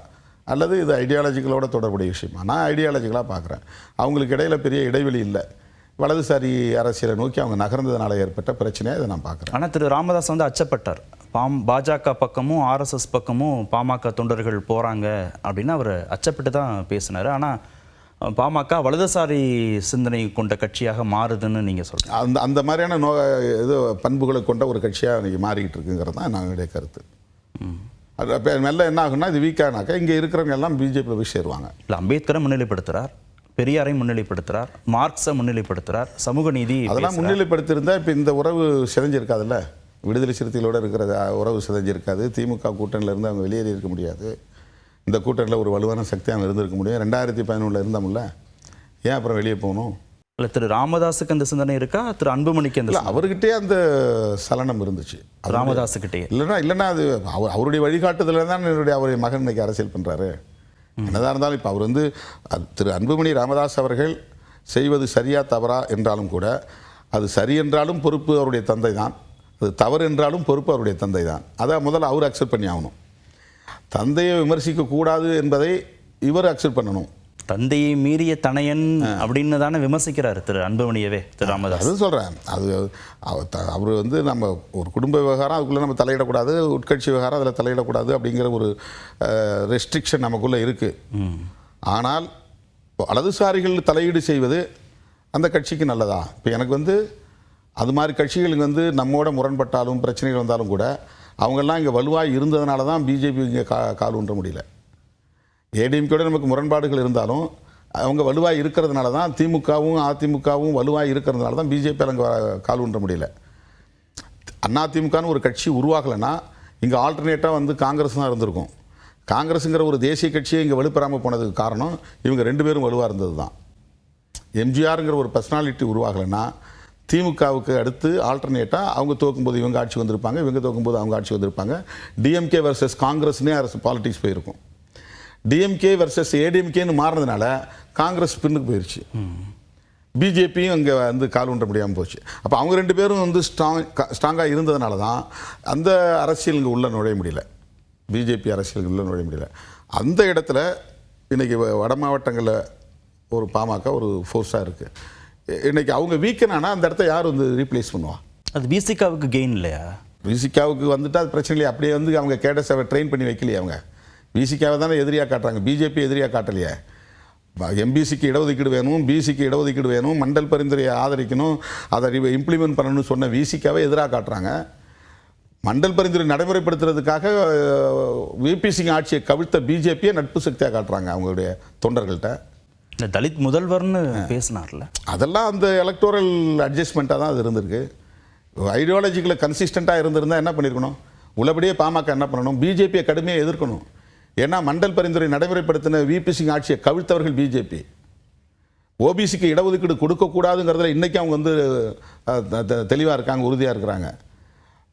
அல்லது இது ஐடியாலஜிகளோட தொடர்புடைய விஷயமா? நான் ஐடியாலஜிக்கலாக பார்க்குறேன். அவங்களுக்கு இடையில் பெரிய இடைவெளி இல்லை. வலதுசாரி அரசியலை நோக்கி அவங்க நகர்ந்ததுனால ஏற்பட்ட பிரச்சனையை இதை நான் பார்க்குறேன். ஆனால் திரு ராமதாஸ் வந்து அச்சப்பட்டார். பாஜக பக்கமும் ஆர்எஸ்எஸ் பக்கமும் பாமக தொண்டர்கள் போகிறாங்க அப்படின்னு அவர் அச்சப்பட்டு தான் பேசினார். ஆனால் பாமக வலதுசாரி சிந்தனை கொண்ட கட்சியாக மாறுதுன்னு நீங்கள் சொல்கிறீங்க. அந்த மாதிரியான இது பண்புகளை கொண்ட ஒரு கட்சியாக இன்றைக்கி மாறிக்கிட்டு இருக்குங்கிறது தான் என்னுடைய கருத்து. அது மெல்ல என்ன ஆகுன்னா இது வீக்கானாக்கா இங்கே இருக்கிறவங்க எல்லாம் பிஜேபியில் போய் சேருவாங்க. இல்லை, அம்பேத்கரை முன்னிலைப்படுத்துகிறார், பெரியாரை முன்னிலைப்படுத்துகிறார், மார்க்ஸை முன்னிலைப்படுத்துகிறார், சமூக நீதி அதெல்லாம் முன்னிலைப்படுத்தியிருந்தால் இப்போ இந்த உறவு சிதைஞ்சிருக்காதுல்ல. விடுதலை சிறுத்தைகளோடு இருக்கிற உறவு சிதைஞ்சிருக்காது. திமுக கூட்டணியிலேருந்து அவங்க வெளியேறி இருக்க முடியாது. இந்த கூட்டணியில் ஒரு வலுவான சக்தி அவங்க இருந்திருக்க முடியும். 2011 இருந்தோம்ல, ஏன் அப்புறம் வெளியே போகணும்? இல்லை, திரு ராமதாஸுக்கு அந்த சிந்தனை இருக்கா? திரு அன்புமணிக்கு அந்த அவர்கிட்டே அந்த சலனம் இருந்துச்சு. ராமதாஸுக்கிட்டே இல்லைன்னா அது அவருடைய வழிகாட்டுதலில் தான் அவருடைய மகன் இன்னைக்கு அரசியல் பண்ணுறாரு. என்னதான் இருந்தாலும் இப்போ அவர் வந்து திரு அன்புமணி ராமதாஸ் அவர்கள் செய்வது சரியா தவறா என்றாலும் கூட அது சரி என்றாலும் பொறுப்பு அவருடைய தந்தை தான், அது தவறு என்றாலும் பொறுப்பு அவருடைய தந்தை தான். அதை முதல்ல அவர் அக்செப்ட் பண்ணி ஆகணும். தந்தையை விமர்சிக்கக்கூடாது என்பதை இவர் அக்செப்ட் பண்ணணும். தந்தையை மீறிய தனையன் அப்படின்னு தானே விமர்சிக்கிறார் திரு அன்புமணியவே திரு ராமதாஸ். அது சொல்கிறேன். அது அவர் வந்து நம்ம ஒரு குடும்ப விவகாரம் அதுக்குள்ளே நம்ம தலையிடக்கூடாது, உட்கட்சி விவகாரம் அதில் தலையிடக்கூடாது அப்படிங்கிற ஒரு ரெஸ்ட்ரிக்ஷன் நமக்குள்ளே இருக்குது. ஆனால் வலதுசாரிகள் தலையீடு செய்வது அந்த கட்சிக்கு நல்லதா? இப்போ எனக்கு வந்து அது மாதிரி கட்சிகளுக்கு வந்து நம்மோட முரண்பட்டாலும் பிரச்சனைகள் வந்தாலும் கூட அவங்கெல்லாம் இங்கே வலுவாக இருந்ததுனால தான் பிஜேபி இங்கே கால் ஊன்ற முடியல. ஏடிஎம்கேட நமக்கு முரண்பாடுகள் இருந்தாலும் அவங்க வலுவாக இருக்கிறதுனால தான் திமுகவும் அதிமுகவும் வலுவாக இருக்கிறதுனால தான் பிஜேபி அங்கே கால் ஊன்ற முடியல. அதிமுகன்னு ஒரு கட்சி உருவாகலைன்னா இங்கே ஆல்டர்னேட்டாக வந்து காங்கிரஸ் தான் இருந்திருக்கும். காங்கிரஸுங்கிற ஒரு தேசிய கட்சியை இங்கே வலுப்பெறாமல் போனதுக்கு காரணம் இவங்க 2 பேரும் வலுவாக இருந்தது தான். எம்ஜிஆருங்கிற ஒரு பர்சனாலிட்டி உருவாகலைன்னா திமுகவுக்கு அடுத்து ஆல்டர்னேட்டாக அவங்க தோக்கும்போது இவங்க ஆட்சி வந்திருப்பாங்க, இவங்க தோக்கும்போது அவங்க ஆட்சி வந்திருப்பாங்க. டிஎம்கே வர்சஸ் காங்கிரஸ்னே அரசு பாலிடிக்ஸ் போயிருக்கும். டிஎம்கே வர்சஸ் ஏடிஎம்கேன்னு மாறினதுனால காங்கிரஸ் பின்னுக்கு போயிடுச்சு. பிஜேபியும் அங்கே வந்து கால் ஊன்ற முடியாமல் போச்சு. அப்போ அவங்க 2 பேரும் வந்து ஸ்ட்ராங்காக இருந்ததுனால தான் அந்த அரசியல் இங்கே உள்ள நுழைய முடியல. பிஜேபி அரசியல் உள்ள நுழைய முடியல. அந்த இடத்துல இன்றைக்கி வட மாவட்டங்களில் ஒரு பாமக ஒரு ஃபோர்ஸாக இருக்குது. இன்றைக்கி அவங்க வீக்கனானா அந்த இடத்த யார் வந்து ரீப்ளேஸ் பண்ணுவா? அது விசிகாவுக்கு கெயின் இல்லையா? விசிகாவுக்கு வந்துட்டு அது பிரச்சனை இல்லையா? அப்படியே வந்து அவங்க கேடஸை ட்ரெயின் பண்ணி வைக்கலையே. அவங்க விசிகாவை தானே எதிரியாக காட்டுறாங்க, பிஜேபி எதிரியாக காட்டலையே. எம்பிசிக்கு இடஒதுக்கீடு வேணும், பிசிக்கு இடஒதுக்கீடு வேணும், மண்டல் பரிந்துரையை ஆதரிக்கணும், அதை இம்ப்ளிமெண்ட் பண்ணணும்னு சொன்ன விசிகாவை எதிராக காட்டுறாங்க. மண்டல் பரிந்துரை நடைமுறைப்படுத்துறதுக்காக விபிசிங் ஆட்சியை கவிழ்த்த பிஜேபியை நட்பு சக்தியாக காட்டுறாங்க அவங்களுடைய தொண்டர்கள்ட்ட. இந்த தலித் முதல்வர்னு பேசினார்ல, அதெல்லாம் அந்த எலக்டோரல் அட்ஜஸ்ட்மெண்ட்டாக தான் அது இருந்திருக்கு. ஐடியாலஜிக்கில் கன்சிஸ்டண்ட்டாக இருந்திருந்தால் என்ன பண்ணியிருக்கணும்? உள்ளபடியே பாமக என்ன பண்ணணும்? பிஜேபியை கடுமையாக எதிர்க்கணும். ஏன்னா மண்டல் பரிந்துரை நடைமுறைப்படுத்தின விபிசிங் ஆட்சியை கவிழ்த்தவர்கள் பிஜேபி. ஓபிசிக்கு இடஒதுக்கீடு கொடுக்கக்கூடாதுங்கிறதுல இன்றைக்கி அவங்க வந்து தெளிவாக இருக்காங்க, உறுதியாக இருக்கிறாங்க.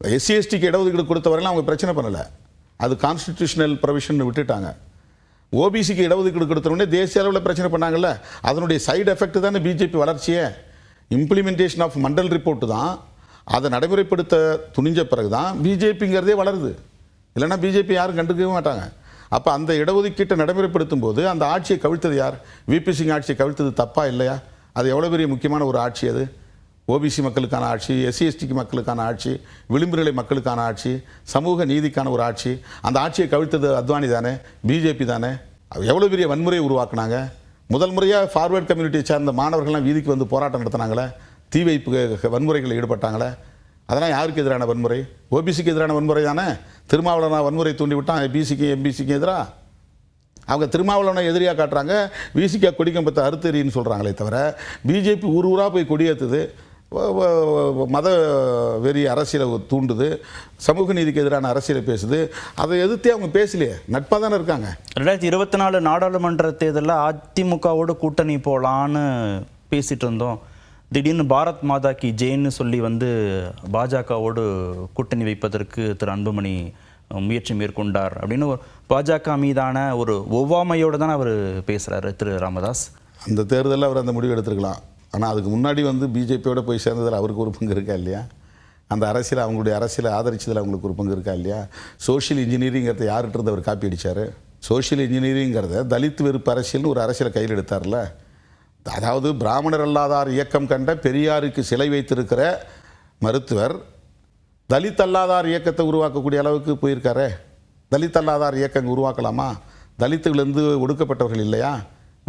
எஸ்சி/எஸ்டிக்கு இடஒதுக்கீடு கொடுத்தவரைலாம் அவங்க பிரச்சனை பண்ணலை, அது கான்ஸ்டிடியூஷனல் ப்ரொவிஷன் விட்டுட்டாங்க. ஓபிசிக்கு இடஒதுக்கீடு கொடுத்தோடனே தேசிய அளவில் பிரச்சனை பண்ணாங்கல்ல, அதனுடைய சைடு எஃபெக்ட் தானே பிஜேபி வளர்ச்சியே. இம்ப்ளிமெண்டேஷன் ஆஃப் மண்டல் ரிப்போர்ட்டு தான் அதை நடைமுறைப்படுத்த துணிஞ்ச பிறகு தான் பிஜேபிங்கிறதே வளருது. இல்லைன்னா பிஜேபி யாரும் கண்டுக்கவே மாட்டாங்க. அப்போ அந்த இடஒதுக்கீட்டை நடைமுறைப்படுத்தும் போது அந்த ஆட்சியை கவிழ்த்தது யார்? விபி சிங் ஆட்சியை கவிழ்த்தது தப்பா இல்லையா? அது எவ்வளோ பெரிய முக்கியமான ஒரு ஆட்சி அது. ஓபிசி மக்களுக்கான ஆட்சி, எஸ்சி எஸ்டிக்கு மக்களுக்கான ஆட்சி, விளிம்புநிலை மக்களுக்கான ஆட்சி, சமூக நீதிக்கான ஒரு ஆட்சி. அந்த ஆட்சியை கவிழ்த்தது அத்வானி தானே, பிஜேபி தானே. எவ்வளோ பெரிய வன்முறையை உருவாக்குனாங்க. முதல் முறையாக ஃபார்வர்ட் கம்யூனிட்டியை சேர்ந்த மாணவர்கள்லாம் வீதிக்கு வந்து போராட்டம் நடத்தினாங்களே, தீ வைப்பு வன்முறைகளில் ஈடுபட்டாங்களே. அதெல்லாம் யாருக்கு எதிரான வன்முறை? ஓபிசிக்கு எதிரான வன்முறை தானே. திருமாவளவன் வன்முறை தூண்டி விட்டான் பிசிக்கு எம்பிசிக்கு எதிராக. அவங்க திருமாவளவனை எதிரியாக காட்டுறாங்க, பிசிகா கொடிக்கம்பத்தை அறுத்தறின்னு சொல்கிறாங்களே தவிர பிஜேபி ஊர் ஊராக போய் கொடியேற்றுது, மத வெறி அரசியலை தூண்டுது, சமூக நீதிக்கு எதிரான அரசியலை பேசுது. அதை எதிர்த்தே அவங்க பேசலையே, நட்பாக தானே இருக்காங்க. 2024 நாடாளுமன்ற தேர்தலில் அதிமுகவோடு கூட்டணி போகலான்னு பேசிகிட்டு இருந்தோம். திடீர்னு பாரத் மாதா கி ஜெயின்னு சொல்லி வந்து பாஜகவோடு கூட்டணி வைப்பதற்கு திரு அன்புமணி முயற்சி மேற்கொண்டார் அப்படின்னு பாஜக மீதான ஒரு ஒவ்வாமையோடு தான் அவர் பேசுகிறாரு திரு ராமதாஸ். அந்த தேர்தலில் அவர் அந்த முடிவு எடுத்துருக்கலாம். ஆனால் அதுக்கு முன்னாடி வந்து பிஜேபியோட போய் சேர்ந்ததில் அவருக்கு ஒரு பங்கு இருக்கா இல்லையா? அந்த அரசியல், அவங்களுடைய அரசியலை ஆதரிச்சதில் அவங்களுக்கு ஒரு பங்கு இருக்கா இல்லையா? சோஷியல் இன்ஜினியரிங்கிறத யார்கிட்ட இருந்து அவர் காப்பி அடித்தார்? சோஷியல் இன்ஜினியரிங்கிறத தலித் வெறுப்பு அரசியல்னு ஒரு அரசியலை கையில் எடுத்தார்ல. அதாவது பிராமணர் அல்லாதார் இயக்கம் கண்ட பெரியாருக்கு சிலை வைத்திருக்கிற மருத்துவர் தலித் அல்லாதார் இயக்கத்தை உருவாக்கக்கூடிய அளவுக்கு போயிருக்காரே. தலித் அல்லாதார் இயக்கம் உருவாக்கலாமா? தலித்துகளிலிருந்து ஒடுக்கப்பட்டவர்கள் இல்லையா?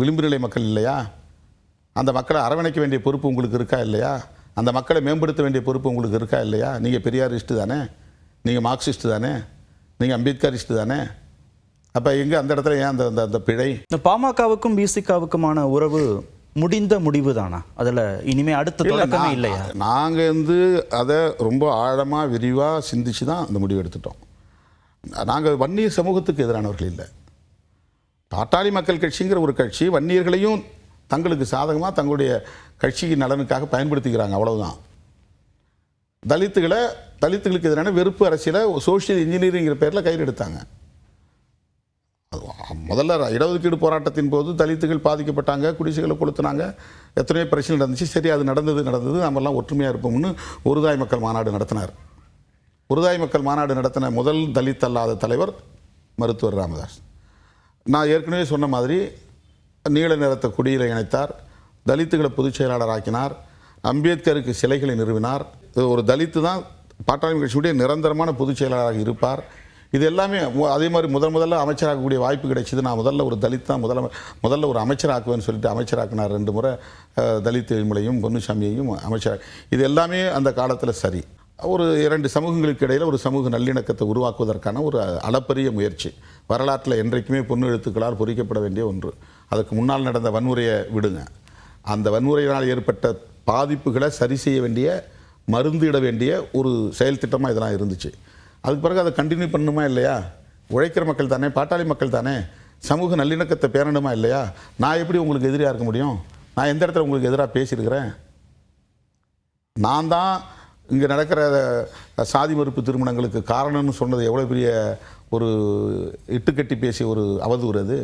விளிம்பு நிலை மக்கள் இல்லையா? அந்த மக்களை அரவணைக்க வேண்டிய பொறுப்பு உங்களுக்கு இருக்கா இல்லையா? அந்த மக்களை மேம்படுத்த வேண்டிய பொறுப்பு உங்களுக்கு இருக்கா இல்லையா? நீங்கள் பெரியாரிஸ்ட்டு தானே, நீங்கள் மார்க்சிஸ்ட்டு தானே, நீங்கள் அம்பேத்கரிஸ்ட்டு தானே. அப்போ எங்கே அந்த இடத்துல ஏன் அந்த அந்த பிழை? இந்த பாமகவுக்கும் பிசிகாவுக்குமான உறவு முடிந்த முடிவு தானா? அதில் இனிமேல் அடுத்த தொடக்கமே இல்லையா? நாங்கள் வந்து அதை ரொம்ப ஆழமாக விரிவாக சிந்திச்சு தான் அந்த முடிவு எடுத்துட்டோம். நாங்கள் வன்னியர் சமூகத்துக்கு எதிரானவர்கள் இல்லை. பாட்டாளி மக்கள் கட்சிங்கிற ஒரு கட்சி வன்னியர்களையும் தங்களுக்கு சாதகமாக தங்களுடைய கட்சியின் நலனுக்காக பயன்படுத்திக்கிறாங்க, அவ்வளவுதான். தலித்துகளுக்கு எதிரான வெறுப்பு அரசியலை சோஷியல் இன்ஜினியரிங்கிற பேரில் கையில் எடுத்தாங்க. முதல்ல இடஒதுக்கீடு போராட்டத்தின் போது தலித்துகள் பாதிக்கப்பட்டாங்க, குடிசைகளை கொளுத்துனாங்க, எத்தனையோ பிரச்சனை நடந்துச்சு. சரி, அது நடந்தது, நம்மெல்லாம் ஒற்றுமையாக இருப்போம்னு ஒருதாய் மக்கள் மாநாடு நடத்தினார். ஒருதாய் மக்கள் மாநாடு நடத்தின முதல் தலித் அல்லாத தலைவர் மருத்துவர் ராமதாஸ். நான் ஏற்கனவே சொன்ன மாதிரி நீல நிறத்தை குடியில் இணைத்தார், தலித்துகளை பொதுச் செயலாளர் ஆக்கினார், அம்பேத்கருக்கு சிலைகளை நிறுவினார். ஒரு தலித்து தான் பாட்டாளி கட்சியுடைய நிரந்தரமான பொதுச் செயலாளராக இருப்பார். இது எல்லாமே அதே மாதிரி முதல்ல அமைச்சராகக்கூடிய வாய்ப்பு கிடைச்சிது. நான் முதல்ல ஒரு தலித் தான் முதல்ல ஒரு அமைச்சராக்குவேன்னு சொல்லிட்டு அமைச்சராக்கினார். 2 முறை தலித் எழில்மலையும் பொன்னுசாமியையும் அமைச்சராக. இது எல்லாமே அந்த காலத்தில் சரி. ஒரு 2 சமூகங்களுக்கு இடையில் ஒரு சமூக நல்லிணக்கத்தை உருவாக்குவதற்கான ஒரு அளப்பரிய முயற்சி. வரலாற்றில் என்றைக்குமே பொன்னு எழுத்துக்களால் பொறிக்கப்பட வேண்டிய ஒன்று. அதுக்கு முன்னால் நடந்த வன்முறையை விடுங்க, அந்த வன்முறையினால் ஏற்பட்ட பாதிப்புகளை சரி செய்ய வேண்டிய, மருந்திட வேண்டிய ஒரு செயல் திட்டமாக இதெல்லாம் இருந்துச்சு. அதுக்கு பிறகு அதை கண்டினியூ பண்ணணுமா இல்லையா? உழைக்கிற மக்கள் தானே, பாட்டாளி மக்கள் தானே, சமூக நல்லிணக்கத்தை பேரணுமா இல்லையா? நான் எப்படி உங்களுக்கு எதிராக இருக்க முடியும்? நான் எந்த இடத்துல உங்களுக்கு எதிராக பேசியிருக்கிறேன்? நான் தான் இங்கே நடக்கிற சாதி மறுப்பு திருமணங்களுக்கு காரணம்னு சொன்னது எவ்வளோ பெரிய ஒரு இட்டுக்கட்டி பேசிய ஒரு அவதூறு. அது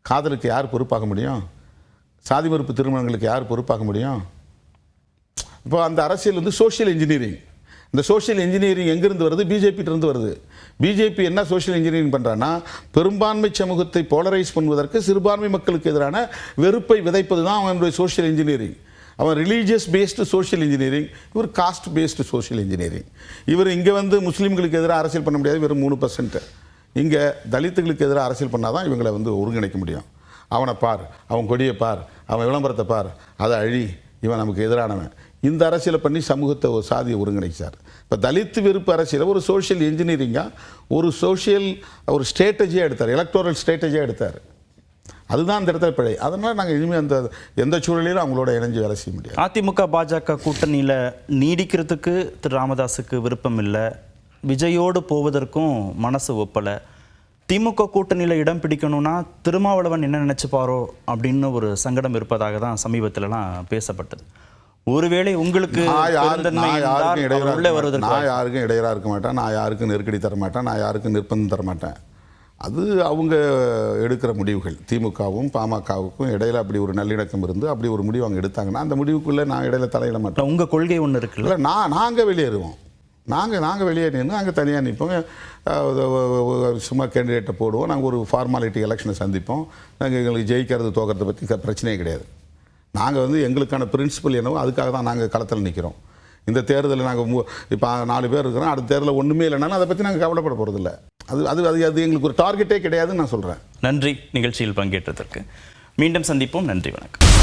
காதலுக்கு யார் பொறுப்பாக முடியும்? சாதி மறுப்பு திருமணங்களுக்கு யார் பொறுப்பாக முடியும்? இப்போ அந்த அரசியல் வந்து சோஷியல் இன்ஜினியரிங். இந்த சோஷியல் இன்ஜினியரிங் எங்கிருந்து வருது? பிஜேபியிலிருந்து வருது. பிஜேபி என்ன சோஷியல் இன்ஜினியரிங் பண்ணுறான்னா, பெரும்பான்மை சமூகத்தை போலரைஸ் பண்ணுவதற்கு சிறுபான்மை மக்களுக்கு எதிரான வெறுப்பை விதைப்பது தான் அவனுடைய சோஷியல் இன்ஜினியரிங். அவன் ரிலீஜியஸ் பேஸ்டு சோஷியல் இன்ஜினியரிங், இவர் காஸ்ட் பேஸ்டு சோஷியல் இன்ஜினியரிங். இவர் இங்கே வந்து முஸ்லீம்களுக்கு எதிராக அரசியல் பண்ண முடியாது, வெறும் 3%. இங்கே தலித்துகளுக்கு எதிராக அரசியல் பண்ணால் தான் இவங்களை வந்து ஒருங்கிணைக்க முடியும். அவனை பார், அவன் கொடியை பார், அவன் விளம்பரத்தை பார், அதை அழி, இவன் நமக்கு எதிரானவன். இந்த அரசியலை பண்ணி சமூகத்தை ஒரு சாதியை ஒருங்கிணைச்சார். இப்போ தலித்து வெறுப்பு அரசியலை ஒரு சோஷியல் இன்ஜினியரிங்காக, ஒரு ஸ்ட்ராட்டஜியாக எடுத்தார், எலக்டோரல் ஸ்ட்ராட்டஜியாக எடுத்தார். அதுதான் அந்த இடத்துல பிழை. அதனால் நாங்கள் இனிமேல் அந்த எந்த சூழலிலும் அவங்களோட இணைஞ்சு வேலை செய்ய முடியாது. அதிமுக பாஜக கூட்டணியில் நீடிக்கிறதுக்கு திரு ராமதாஸுக்கு விருப்பம் இல்லை, விஜயோடு போவதற்கும் மனசு ஒப்பலை. திமுக கூட்டணியில் இடம் பிடிக்கணும்னா திருமாவளவன் என்ன நினைச்சுப்பாரோ அப்படின்னு ஒரு சங்கடம் இருப்பதாக தான் சமீபத்திலலாம் பேசப்பட்டது. ஒருவேளை உங்களுக்கு நான் யாருக்கும் இடையூறாக இருக்க மாட்டேன், நான் யாருக்கும் நெருக்கடி தர மாட்டேன், நான் யாருக்கும் நிர்பந்தம் தர மாட்டேன். அது அவங்க எடுக்கிற முடிவுகள். திமுகவும் பாமகவுக்கும் இடையில அப்படி ஒரு நல்லிணக்கம் இருந்து அப்படி ஒரு முடிவு அவங்க எடுத்தாங்கன்னா அந்த முடிவுக்குள்ளே நான் இடையில தலையிட மாட்டேன். உங்கள் கொள்கை ஒன்று இருக்குல்ல, நாங்கள் வெளியேறுவோம். நாங்கள் வெளியே நின்று அங்கே தனியாக நிற்போம். சும்மா கேண்டிடேட்டை போடுவோம். நாங்கள் ஒரு ஃபார்மாலிட்டி எலெக்ஷனை சந்திப்போம். நாங்கள் எங்களுக்கு ஜெயிக்கிறது தோக்கிறத பற்றி பிரச்சனையே கிடையாது. நாங்கள் வந்து எங்களுக்கான பிரின்சிபல் என்னவோ அதுக்காக தான் நாங்கள் களத்தில் நிற்கிறோம். இந்த தேர்தலில் நாங்கள் இப்போ 4 பேர் இருக்கிறோம், அடுத்த தேர்தலில் ஒன்றுமே இல்லைனாலும் அதை பற்றி நாங்கள் கவலைப்பட போகிறதில்ல. அது எங்களுக்கு ஒரு டார்கெட்டே கிடையாதுன்னு நான் சொல்கிறேன். நன்றி நிகழ்ச்சியில் பங்கேற்றதற்கு. மீண்டும் சந்திப்போம். நன்றி, வணக்கம்.